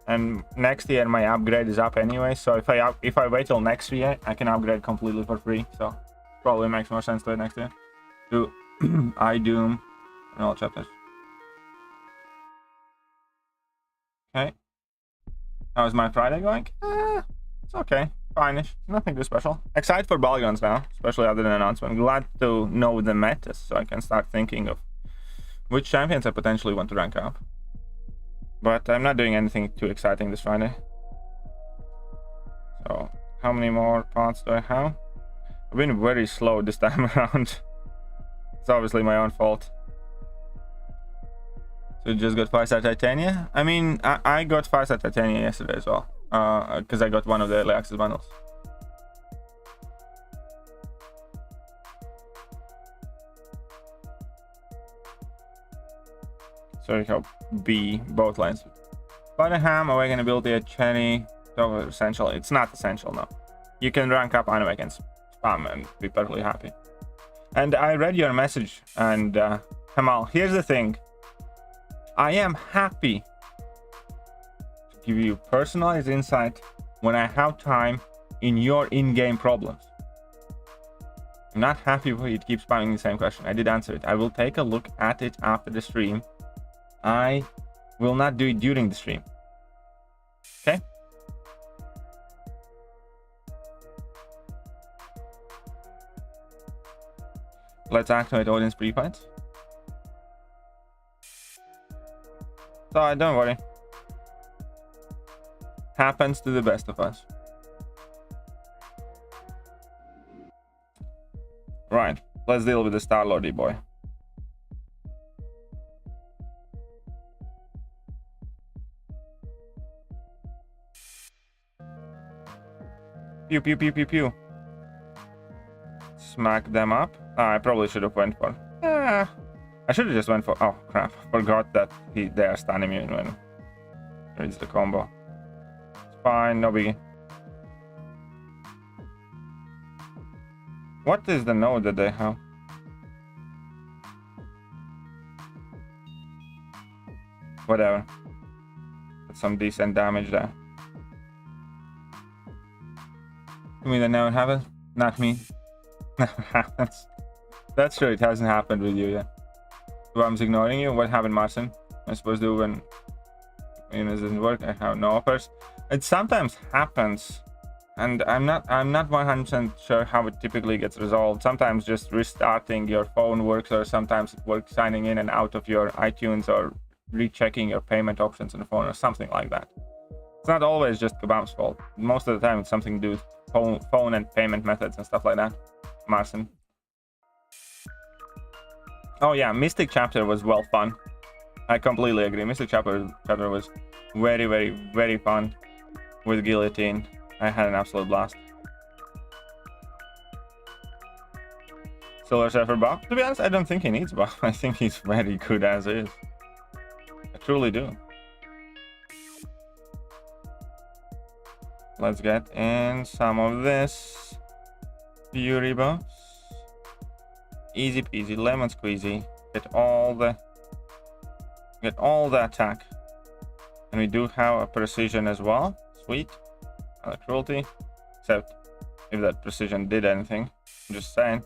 and next year my upgrade is up anyway. So if I wait till next year, I can upgrade completely for free. So probably makes more sense to it next year. Do I Doom and all chapters. Okay. How's my Friday going? It's okay. Fine-ish. Nothing too special. Excited for Battlegrounds now, especially after the announcement. Glad to know the metas so I can start thinking of which champions I potentially want to rank up. But I'm not doing anything too exciting this Friday. So, how many more pots do I have? I've been very slow this time around. It's obviously my own fault. So you just got 5-star Titania? I mean, I got 5-star Titania yesterday as well. Because I got one of the early access bundles. So we have B, both lines. Butterham, Awaken ability at Cherry. So essential. It's not essential, no. You can rank up Unawaken spam and be perfectly happy. And I read your message, and Kamal, here's the thing. I am happy to give you personalized insight when I have time in your in-game problems. I'm not happy for you to keep spamming the same question. I did answer it. I will take a look at it after the stream. I will not do it during the stream. Okay? Let's activate audience pre-fights. So don't worry. Happens to the best of us. Right, let's deal with the Star-Lordy boy. Pew pew pew pew pew. Smack them up. I probably should have went for. I should have just went for. Oh crap! Forgot that they are stun immune when reads the combo. It's fine, no biggie. What is the node that they have? Whatever. That's some decent damage there. You mean that never happens? Not me. Never happens. That's true, it hasn't happened with you yet. So I'm ignoring you. What happened, Marcin? I'm supposed to do when it doesn't work. I have no offers. It sometimes happens, and I'm not 100% sure how it typically gets resolved. Sometimes just restarting your phone works, or sometimes it works signing in and out of your iTunes, or rechecking your payment options on the phone, or something like that. It's not always just Kabam's fault. Most of the time it's something to do with phone and payment methods and stuff like that. Marcin. Oh yeah, Mystic chapter was well fun. I completely agree. Mystic chapter was very, very, very fun with Guillotine. I had an absolute blast. Silver Surfer buff? To be honest, I don't think he needs buff. I think he's very good as is. I truly do. Let's get in some of this Fury buffs. Easy peasy, lemon squeezy. Get all the attack. And we do have a precision as well. Sweet. Cruelty. Except if that precision did anything. I'm just saying.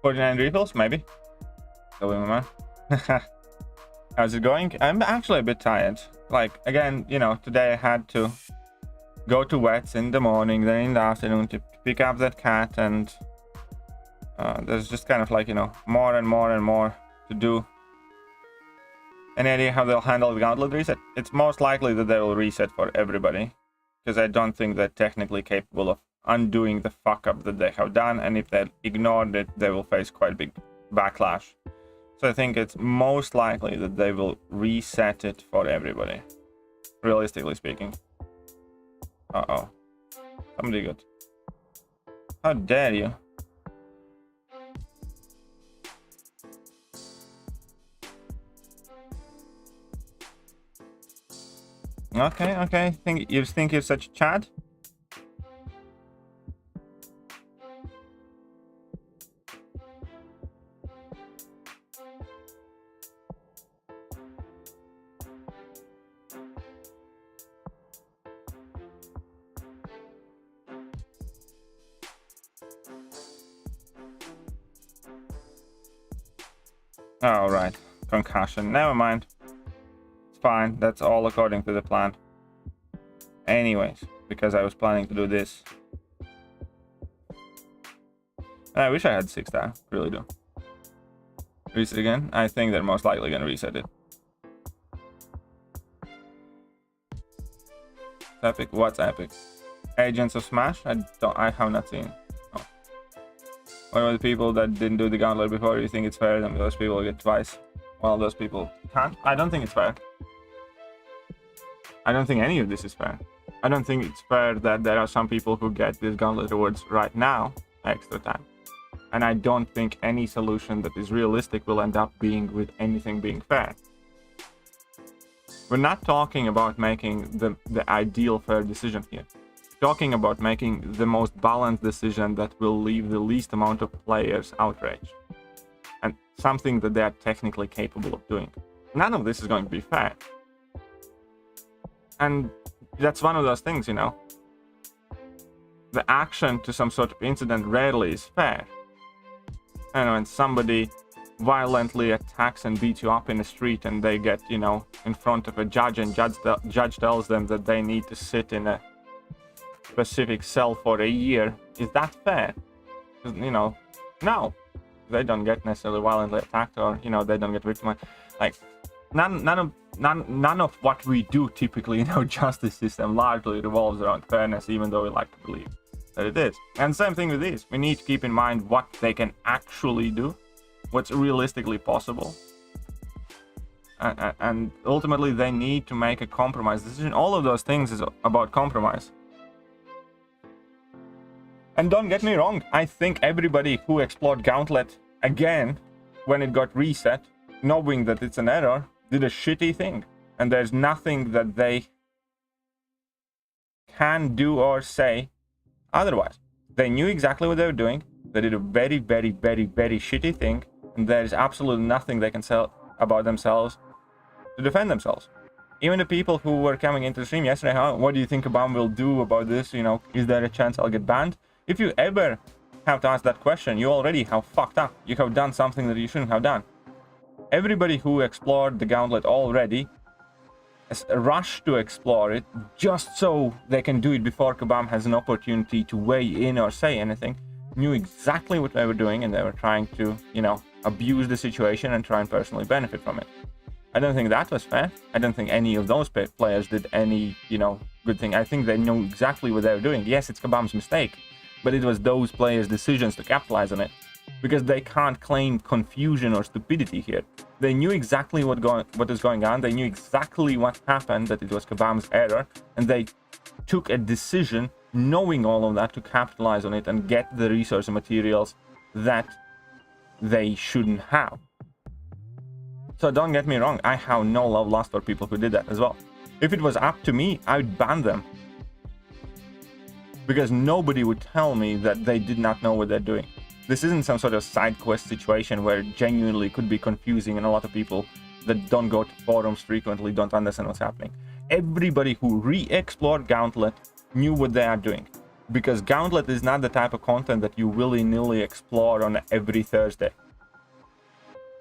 49 refills, maybe. Go in, my man. How's it going? I'm actually a bit tired. Like, again, you know, today I had to go to Wets in the morning, then in the afternoon to pick up that cat, and there's just kind of like, you know, more and more and more to do. Any idea how they'll handle the Gauntlet reset? It's most likely that they will reset for everybody, because I don't think they're technically capable of undoing the fuck up that they have done, and if they ignored it, they will face quite a big backlash. So I think it's most likely that they will reset it for everybody, realistically speaking. Uh-oh. Somebody got... How dare you? Okay. You think you're such a Chad? Oh, right. Concussion. Never mind. It's fine. That's all according to the plan. Anyways, because I was planning to do this. I wish I had 6-star. Really do. Reset again? I think they're most likely gonna reset it. Epic? What's epic? Agents of Smash? I have not seen. Oh. What about the people that didn't do the Gauntlet before? Do you think it's fair that those people get twice? Well, those people can't. I don't think it's fair. I don't think any of this is fair. I don't think it's fair that there are some people who get these Gauntlet rewards right now, extra time. And I don't think any solution that is realistic will end up being with anything being fair. We're not talking about making the ideal fair decision here. We're talking about making the most balanced decision that will leave the least amount of players outraged. And something that they are technically capable of doing. None of this is going to be fair. And that's one of those things, you know. The action to some sort of incident rarely is fair. And when somebody violently attacks and beats you up in the street and they get, you know, in front of a judge and judge tells them that they need to sit in a specific cell for a year, is that fair? You know, no. They don't get necessarily violently attacked, or, you know, they don't get victimized. Like, none of what we do typically in our justice system largely revolves around fairness, even though we like to believe that it is. And same thing with these. We need to keep in mind what they can actually do, what's realistically possible, and ultimately they need to make a compromise decision. All of those things is about compromise. And don't get me wrong, I think everybody who explored Gauntlet again when it got reset, knowing that it's an error, did a shitty thing. And there's nothing that they can do or say otherwise. They knew exactly what they were doing. They did a very, very, very, very shitty thing. And there's absolutely nothing they can say about themselves to defend themselves. Even the people who were coming into the stream yesterday, what do you think Kabam will do about this? You know, is there a chance I'll get banned? If you ever have to ask that question, you already have fucked up. You have done something that you shouldn't have done. Everybody who explored the Gauntlet already has rushed to explore it just so they can do it before Kabam has an opportunity to weigh in or say anything. Knew exactly what they were doing, and they were trying to, you know, abuse the situation and try and personally benefit from it. I don't think that was fair. I don't think any of those players did any, you know, good thing. I think they knew exactly what they were doing. Yes, it's Kabam's mistake, but it was those players' decisions to capitalize on it, because they can't claim confusion or stupidity here. They knew exactly what is going on. They knew exactly what happened, that it was Kabam's error, and they took a decision knowing all of that to capitalize on it and get the resource and materials that they shouldn't have. So don't get me wrong, I have no love lost for people who did that as well. If it was up to me, I would ban them, because nobody would tell me that they did not know what they're doing. This isn't some sort of side quest situation where it genuinely could be confusing, and a lot of people that don't go to forums frequently don't understand what's happening. Everybody who re-explored Gauntlet knew what they are doing, because Gauntlet is not the type of content that you willy-nilly explore on every Thursday.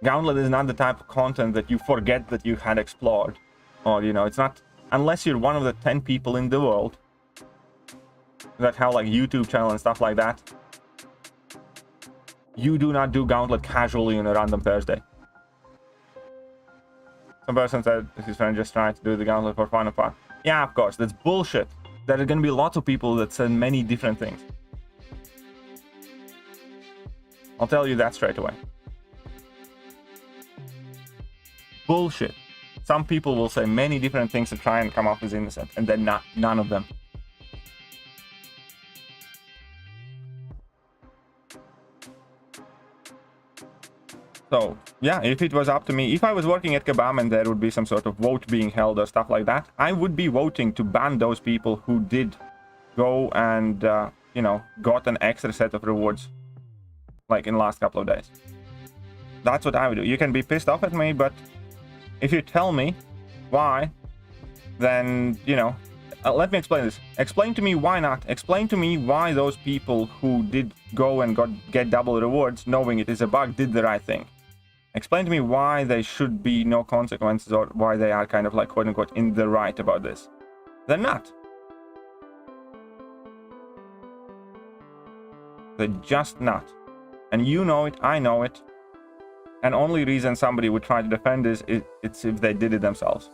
Gauntlet is not the type of content that you forget that you had explored, or, you know, it's not, unless you're one of the 10 people in the world that have like YouTube channel and stuff like that, you do not do Gauntlet casually on a random Thursday. Some person said his friend just tried to do the Gauntlet for fun and fun. Yeah, of course, that's bullshit. There are going to be lots of people that said many different things. I'll tell you that straight away. Bullshit. Some people will say many different things to try and come off as innocent, and they're not. None of them. So, yeah, if it was up to me, if I was working at Kabam and there would be some sort of vote being held or stuff like that, I would be voting to ban those people who did go and, you know, got an extra set of rewards, like in the last couple of days. That's what I would do. You can be pissed off at me, but if you tell me why, then, you know, let me explain this. Explain to me why not. Explain to me why those people who did go and get double rewards, knowing it is a bug, did the right thing. Explain to me why there should be no consequences, or why they are kind of like quote-unquote in the right about this. They're not. They're just not. And you know it, I know it. And only reason somebody would try to defend this is it's if they did it themselves.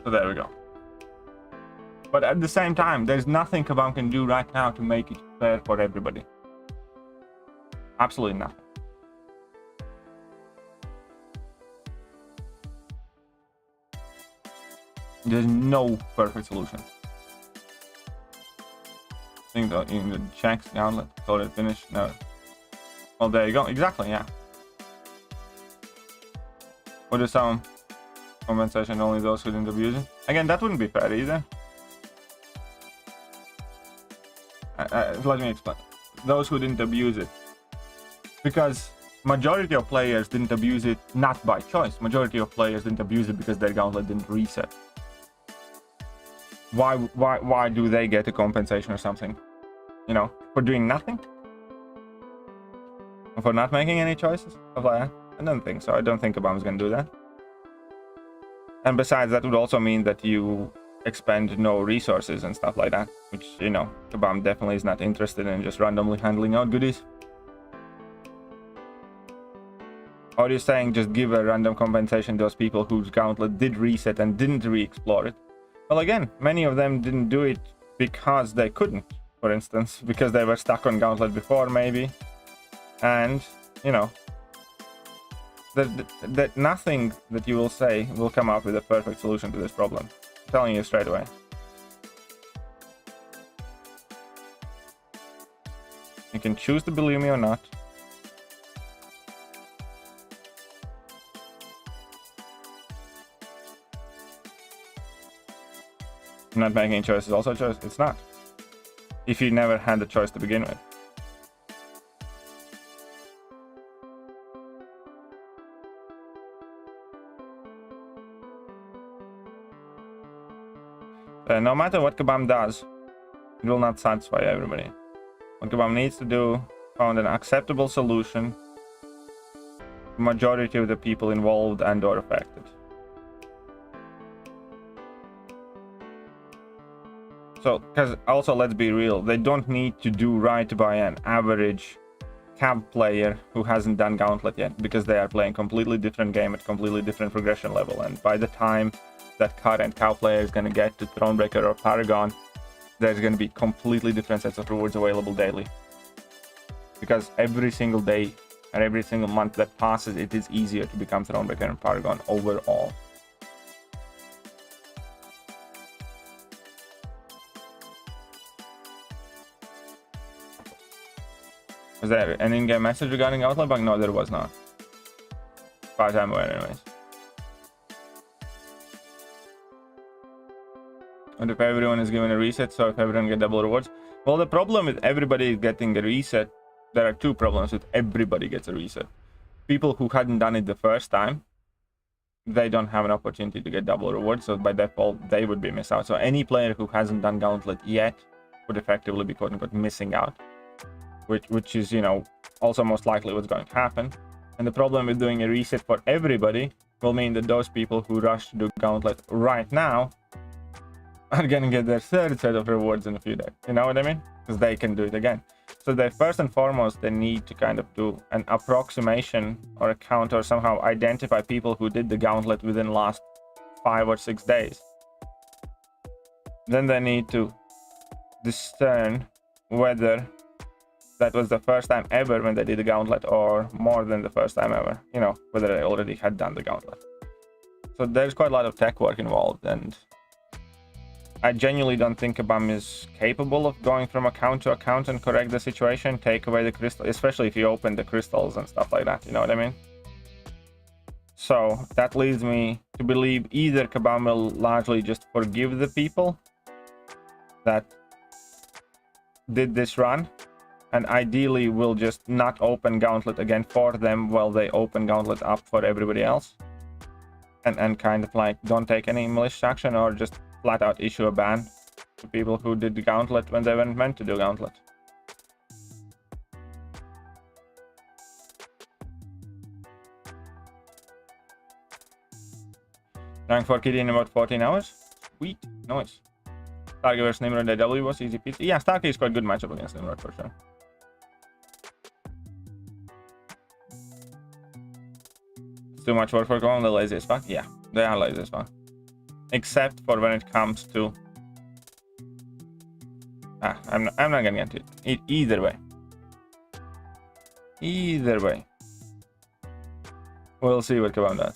So there we go. But at the same time, there's nothing Kabam can do right now to make it fair for everybody. Absolutely nothing. There's no perfect solution. I think that in the checks, Gauntlet, thought it finished. No. Well, there you go. Exactly, yeah. What is some compensation? Only those who didn't abuse it? Again, that wouldn't be fair either. Let me explain. Those who didn't abuse it. Because majority of players didn't abuse it not by choice. Majority of players didn't abuse it because their Gauntlet didn't reset. Why do they get a compensation or something? You know, for doing nothing? Or for not making any choices? Stuff like that? I don't think so. I don't think Kabam's gonna do that. And besides, that would also mean that you expend no resources and stuff like that, which, you know, Kabam definitely is not interested in just randomly handling out goodies. Or are you saying just give a random compensation to those people whose Gauntlet did reset and didn't re-explore it? Well, again, many of them didn't do it because they couldn't, for instance, because they were stuck on Gauntlet before, maybe. And, you know, that nothing that you will say will come up with a perfect solution to this problem. I'm telling you straight away. You can choose to believe me or not. Not making a choice is also a choice. It's not. If you never had the choice to begin with. No matter what Kabam does, it will not satisfy everybody. What Kabam needs to do, find an acceptable solution to majority of the people involved and or affected. So, because also, let's be real, they don't need to do right by an average Cav player who hasn't done Gauntlet yet, because they are playing completely different game at completely different progression level, and by the time that current Cow player is going to get to Thronebreaker or Paragon, there's going to be completely different sets of rewards available daily. Because every single day and every single month that passes, it is easier to become Thronebreaker and Paragon overall. Was there an in-game message regarding Gauntlet bug? No, there was not. As far as I'm aware, anyways. And if everyone is given a reset, so if everyone get double rewards? Well, the problem with everybody getting a reset, there are two problems with everybody gets a reset. People who hadn't done it the first time, they don't have an opportunity to get double rewards, so by default, they would be missed out. So any player who hasn't done Gauntlet yet would effectively be quote-unquote missing out. Which is, you know, also most likely what's going to happen. And the problem with doing a reset for everybody will mean that those people who rush to do Gauntlet right now are gonna get their third set of rewards in a few days. You know what I mean? Because they can do it again. So they first and foremost, they need to kind of do an approximation or a count or somehow identify people who did the Gauntlet within the last 5 or 6 days. Then they need to discern whether that was the first time ever when they did the Gauntlet or more than the first time ever. You know, whether they already had done the Gauntlet. So there's quite a lot of tech work involved, and I genuinely don't think Kabam is capable of going from account to account and correct the situation, take away the crystal, especially if you open the crystals and stuff like that, you know what I mean? So that leads me to believe either Kabam will largely just forgive the people that did this run, and ideally will just not open Gauntlet again for them while they open Gauntlet up for everybody else, and kind of like don't take any malicious action, or just flat out issue a ban to people who did the Gauntlet when they weren't meant to do Gauntlet. Rank 4 kitty in about 14 hours. Sweet. Nice. Starkey vs Nimrod AW was easy peasy. Yeah, Starkey is quite a good matchup against Nimrod for sure. It's too much work for Comrade, the lazy as fuck. Yeah, they are lazy as fuck. Except for when it comes to... I'm not gonna get into it. Either way. Either way. We'll see what Kabam does.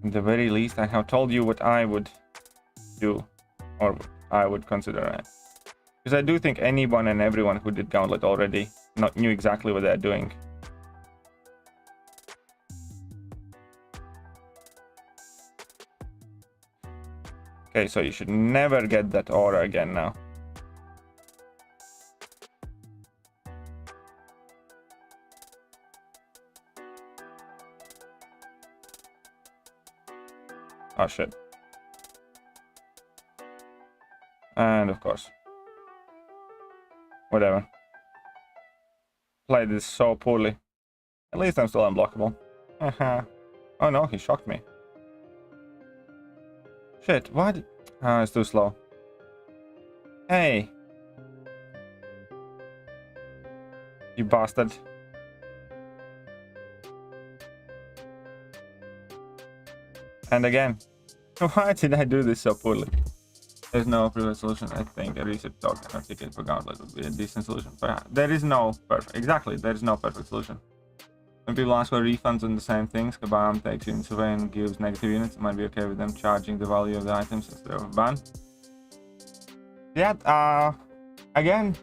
At the very least, I have told you what I would do, or what I would consider right. Because I do think anyone and everyone who did Gauntlet already knew exactly what they're doing. Okay, so you should never get that aura again now. Oh shit. And of course. Whatever. Played this so poorly. At least I'm still unblockable. Haha. Oh no, he shocked me. Shit, what? Ah, it's too slow. Hey. You bastard. And again. Why did I do this so poorly? There's no previous solution. I think a reset token or ticket for Gauntlet would be a decent solution. But there is no perfect. Exactly, there is no perfect solution. When people ask for refunds on the same things, Kabam takes you in survey and gives negative units. It might be okay with them charging the value of the items instead of a ban. Yeah, again.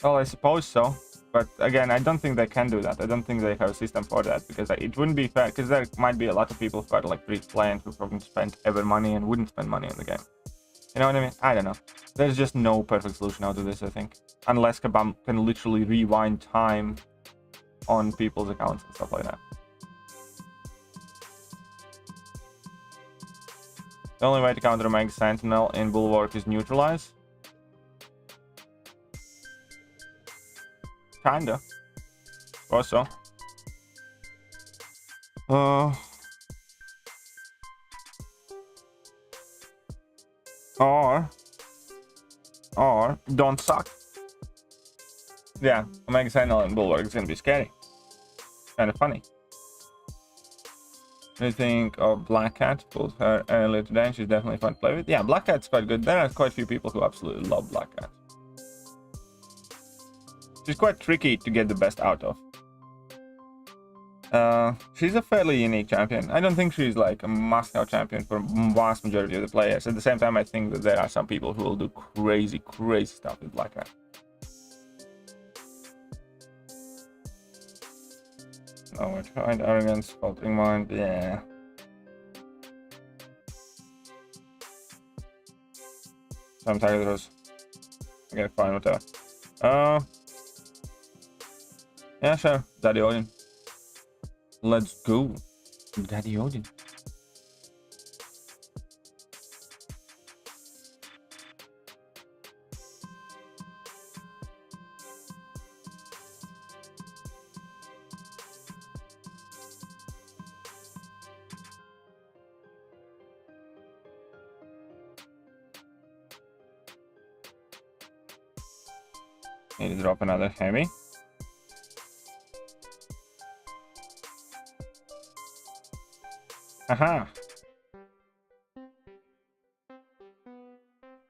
Well, I suppose so. But again, I don't think they can do that. I don't think they have a system for that, because it wouldn't be fair, because there might be a lot of people who are like free-to-play and who probably spend ever money and wouldn't spend money on the game. You know what I mean? I don't know. There's just no perfect solution out of this, I think. Unless Kabam can literally rewind time on people's accounts and stuff like that. The only way to counter a Mega Sentinel in Bulwark is neutralize. Kinda. Also. Or don't suck. Yeah, Omega Sentinel and Bulwark is gonna be scary. Kind of funny. What do you think of Black Cat? Pulled her earlier today and she's definitely fun to play with. Yeah, Black Cat's quite good. There are quite a few people who absolutely love Black Cat. She's quite tricky to get the best out of. She's a fairly unique champion. I don't think she's like a must-have champion for vast majority of the players. At the same time, I think that there are some people who will do crazy stuff with Black Cat. Oh, we're trying arrogance, faltering mind, yeah. Some targets. Okay, fine, whatever. Yeah, sure. Daddy Odin. Let's go. Daddy Odin. Need to drop another heavy. Haha.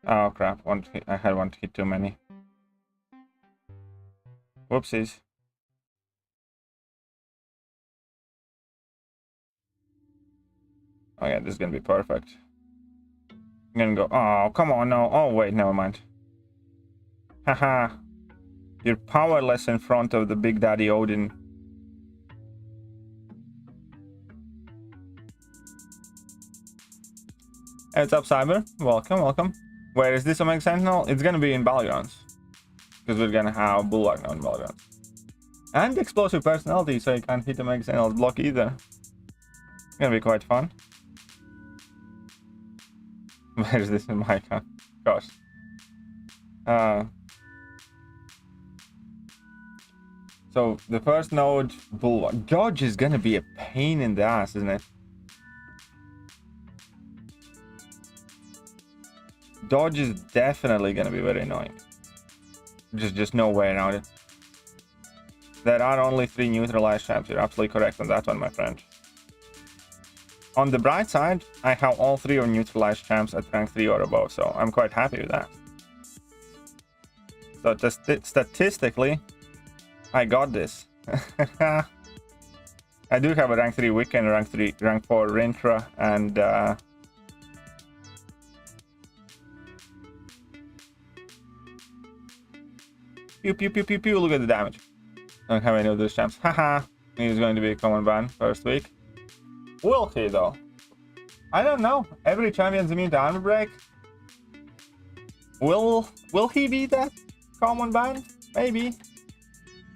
Oh crap, I had one hit too many. Whoopsies. Oh yeah, this is gonna be perfect. I'm gonna go, oh, come on, no. Oh wait, never mind. Haha. You're powerless in front of the Big Daddy Odin. Hey, what's up, Cyber? Welcome, welcome. Where is this Omega Sentinel? It's gonna be in Battlegrounds. Because we're gonna have Bulwark now in Battlegrounds. And explosive personality, so you can't hit Omega Sentinel's block either. It's gonna be quite fun. Where is this in my account? Gosh. So the first node, Bulwark. Dodge is gonna be a pain in the ass, isn't it? Dodge is definitely gonna be very annoying. Just no way around it. There are only 3 neutralized champs. You're absolutely correct on that one, my friend. On the bright side, I have all 3 of neutralized champs at rank 3 or above, so I'm quite happy with that. So just statistically, I got this. I do have a rank 3 Wiccan, rank 4 Rintra, and pew pew pew pew pew. Look at the damage. Don't have any of those champs. Haha. He's going to be a common ban first week. Will he though? I don't know. Every champion's immune to armor break. Will he be that common ban? Maybe.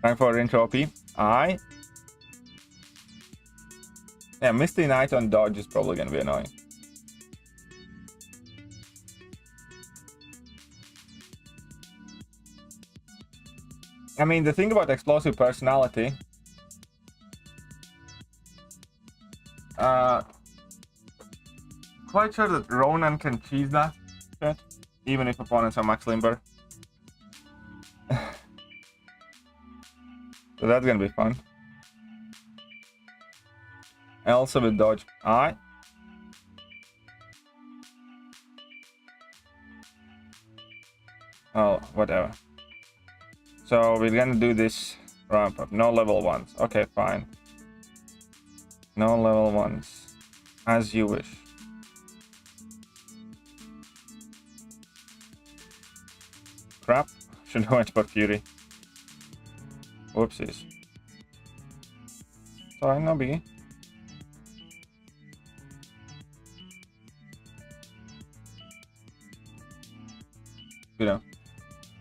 Rank 4 intro OP. Yeah, Misty Knight on dodge is probably gonna be annoying. I mean, the thing about explosive personality, quite sure that Ronan can cheese that shit, even if opponents are max limber. So that's gonna be fun. Also with dodge, oh, whatever. So we're gonna do this ramp up. No level 1s. Okay, fine. No level 1s. As you wish. Crap. Should have went for Fury. Whoopsies. Sorry, no biggie. You know.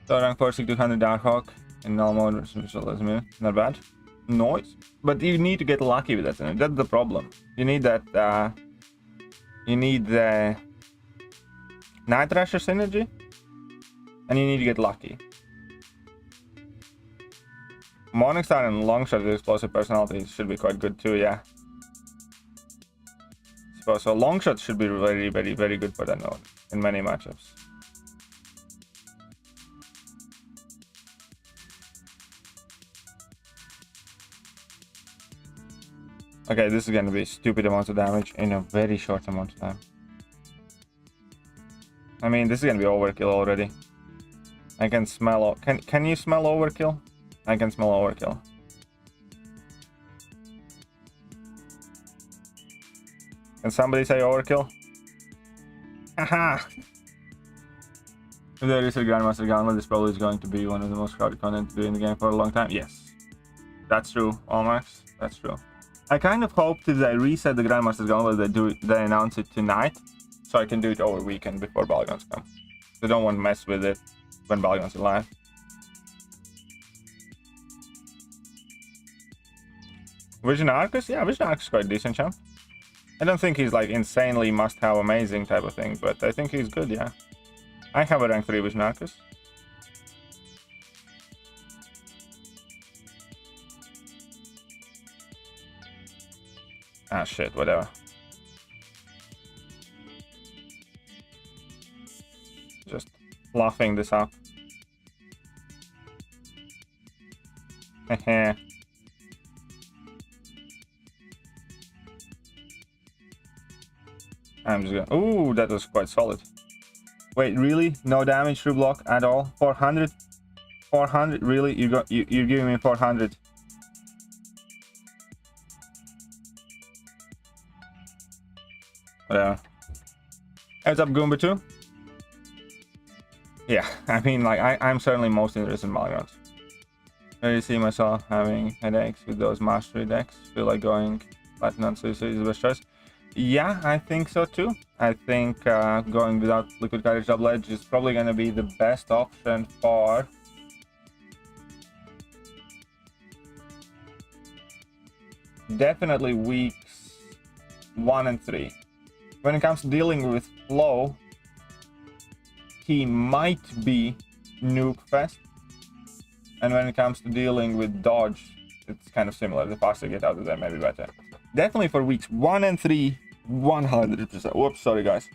So rank 4 200 Darkhawk in null mode visualism. Not bad. Noise. But you need to get lucky with that. That's the problem. You need that you need the Night Thrasher synergy. And you need to get lucky. Morningstar and Longshot with explosive personality should be quite good too, yeah. So Longshot should be very, very, very good for that node in many matchups. Okay, this is gonna be stupid amounts of damage in a very short amount of time. I mean, this is gonna be overkill already. I can smell. Can you smell overkill? I can smell overkill. Can somebody say overkill? Haha! If there is a Grandmaster Gauntlet, this probably is going to be one of the most crowded content to do in the game for a long time. Yes. That's true, Almax. That's true. I kind of hope that they reset the Grandmaster Gauntlet, they announce it tonight, so I can do it over weekend before Battlegrounds come. They don't want to mess with it when Battlegrounds are live. Vision Arcus? Yeah, Vision Arcus is quite decent champ. I don't think he's like insanely must-have amazing type of thing, but I think he's good, yeah. I have a rank 3 Vision Arcus. Ah shit, whatever. Just fluffing this up. Heh. I'm just gonna... Ooh, that was quite solid. Wait, really? No damage through block at all? 400? 400? Really? You're giving me 400? Whatever. Heads up, Goomba 2? Yeah, I mean, like, I'm certainly most interested in Battlegrounds. I really see myself having headaches with those mastery decks. Feel like going Platinum Suicide is the best choice. Yeah, I think so too. I think going without Liquid Courage Double Edge is probably going to be the best option for definitely weeks 1 and 3. When it comes to dealing with flow, he might be Nuke Fest. And when it comes to dealing with dodge, it's kind of similar. The faster you get out of there, maybe better. Definitely for weeks 1 and 3, 100%. Whoops, sorry guys.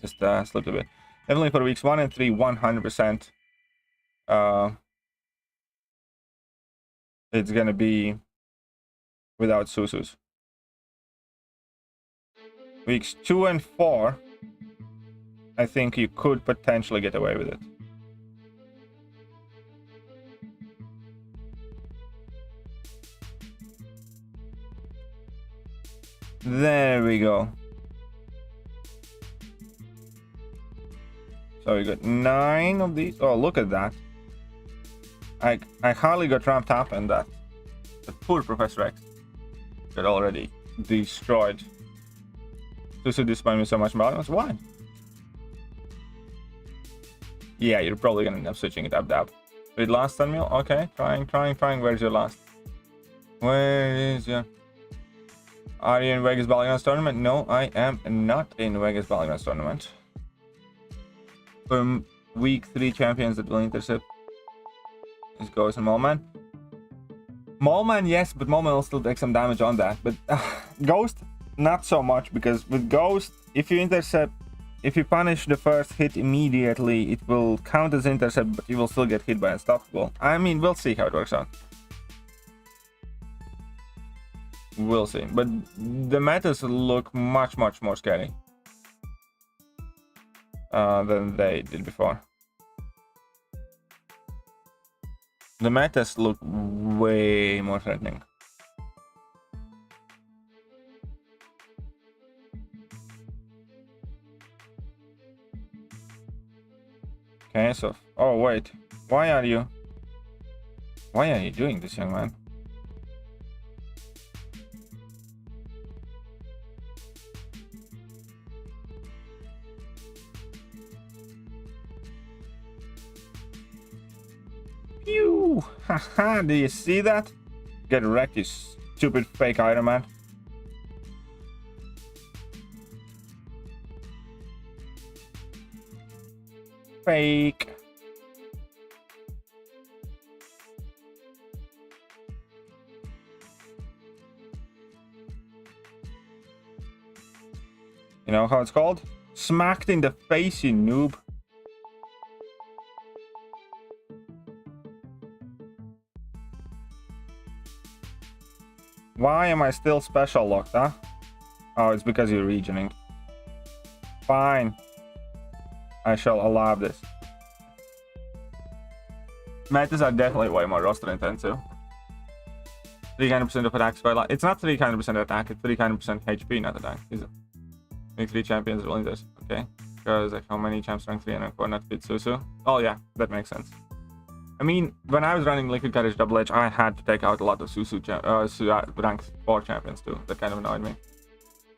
Just slipped a bit. Definitely for weeks 1 and 3, 100%. It's gonna be without Susus. Weeks 2 and 4, I think you could potentially get away with it. There we go. So we got 9 of these. Oh, look at that. I hardly got ramped up in that. The poor Professor X got already destroyed. Susu disappointed me so much balance. Why? Yeah, you're probably gonna end up switching it up dab. With last 10 mil? Okay, trying. Where's your last? Where is your... Are you in Vegas Battlegrounds tournament? No, I am not in Vegas Battlegrounds tournament. From week 3 champions that will intercept. This goes in Mallman. Mallman, yes, but Mallman will still take some damage on that. But Ghost, not so much, because with Ghost, if you intercept, if you punish the first hit immediately, it will count as intercept, but you will still get hit by Unstoppable. I mean, we'll see how it works out. We'll see. But the metas look much more scary than they did before. The metas look way more threatening. Okay, so... Oh, wait. Why are you doing this, young man? Pew! Haha, do you see that? Get wrecked, you stupid fake Iron Man. Fake. You know how it's called? Smacked in the face, you noob. Why am I still special locked, huh? Oh, it's because you're regioning. Fine. I shall allow this. Metas are definitely way more roster intensive. 300% of attacks by lot. It's not 300% attack, it's 300% HP, not attack, is it? Make 3 champions rolling this. Okay. Because like how many champs rank 3 and rank 4 not fit Susu? Oh yeah, that makes sense. I mean, when I was running Liquid Courage Double Edge, I had to take out a lot of Susu rank 4 champions too. That kind of annoyed me.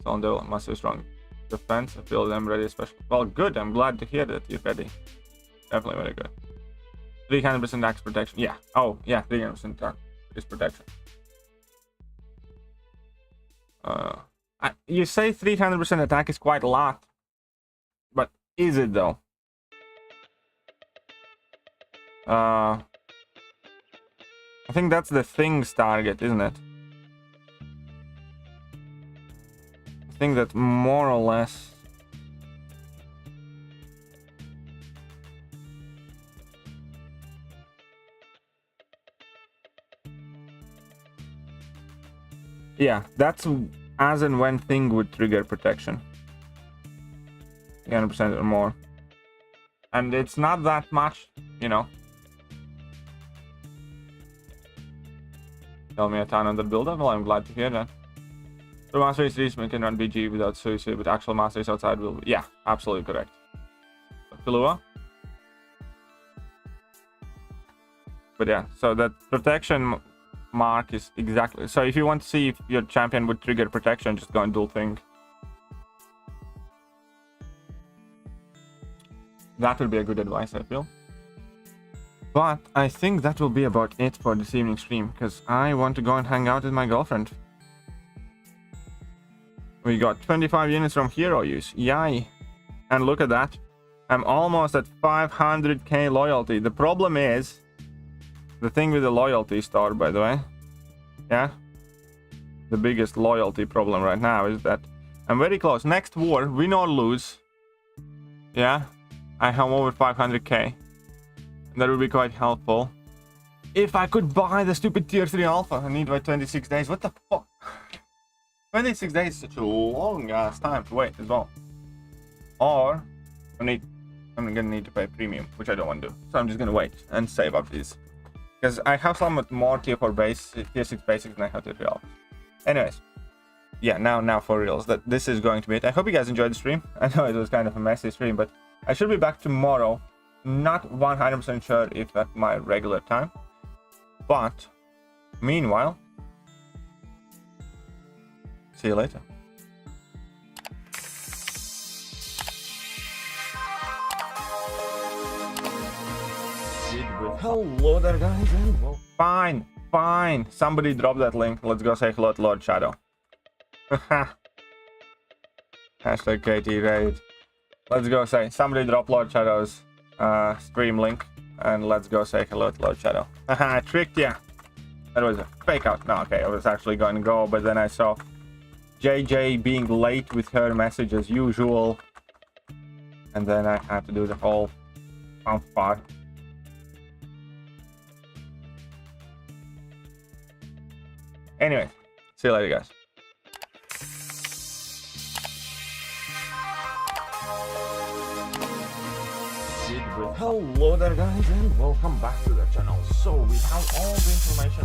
So on the massive strong defense, I feel them ready special. Well, good. I'm glad to hear that you're ready. Definitely very good. 300% axe protection. Yeah. Oh, yeah. 300% axe is protection. You say 300% attack is quite a lot, but is it though? I think that's the thing's target, isn't it? I think that more or less. Yeah, that's as and when thing would trigger protection. 300% or more. And it's not that much, you know. Tell me a ton on the build-up. Well, I'm glad to hear that. The Master Race Reachman can run BG without suicide, but actual Master Race outside will... Yeah, absolutely correct. Kilua. But yeah, so that protection mark is exactly... So if you want to see if your champion would trigger protection, just go and dual thing. That would be a good advice, I feel. But I think that will be about it for this evening stream, because I want to go and hang out with my girlfriend. We got 25 units from hero use. Yay. And look at that. I'm almost at 500k loyalty. The problem is the thing with the loyalty star, by the way. Yeah. The biggest loyalty problem right now is that I'm very close. Next war, win or lose. Yeah. I have over 500k. That would be quite helpful. If I could buy the stupid tier 3 alpha, I need wait 26 days. What the fuck? 26 days is such a long ass time to wait as well. Or I'm gonna need to pay premium, which I don't want to do. So I'm just gonna wait and save up these. Because I have some more tier 4 base, tier 6 basics than I have tier 3 alpha. Anyways. Yeah, now for reals, that this is going to be it. I hope you guys enjoyed the stream. I know it was kind of a messy stream, but I should be back tomorrow. Not 100% sure if at my regular time. But meanwhile, see you later. Hello there, guys, and well, fine. Somebody drop that link. Let's go say hello to Lord Shadow. Hashtag KT raid. Let's go say somebody drop Lord Shadow's stream link, and let's go say hello to Lord Shadow. I tricked ya. That was a fake out. No, okay, I was actually going to go, but then I saw JJ being late with her message as usual, and then I had to do the whole fanfare. Anyway, see you later, guys. Hello there, guys, and welcome back to the channel. So we have all the information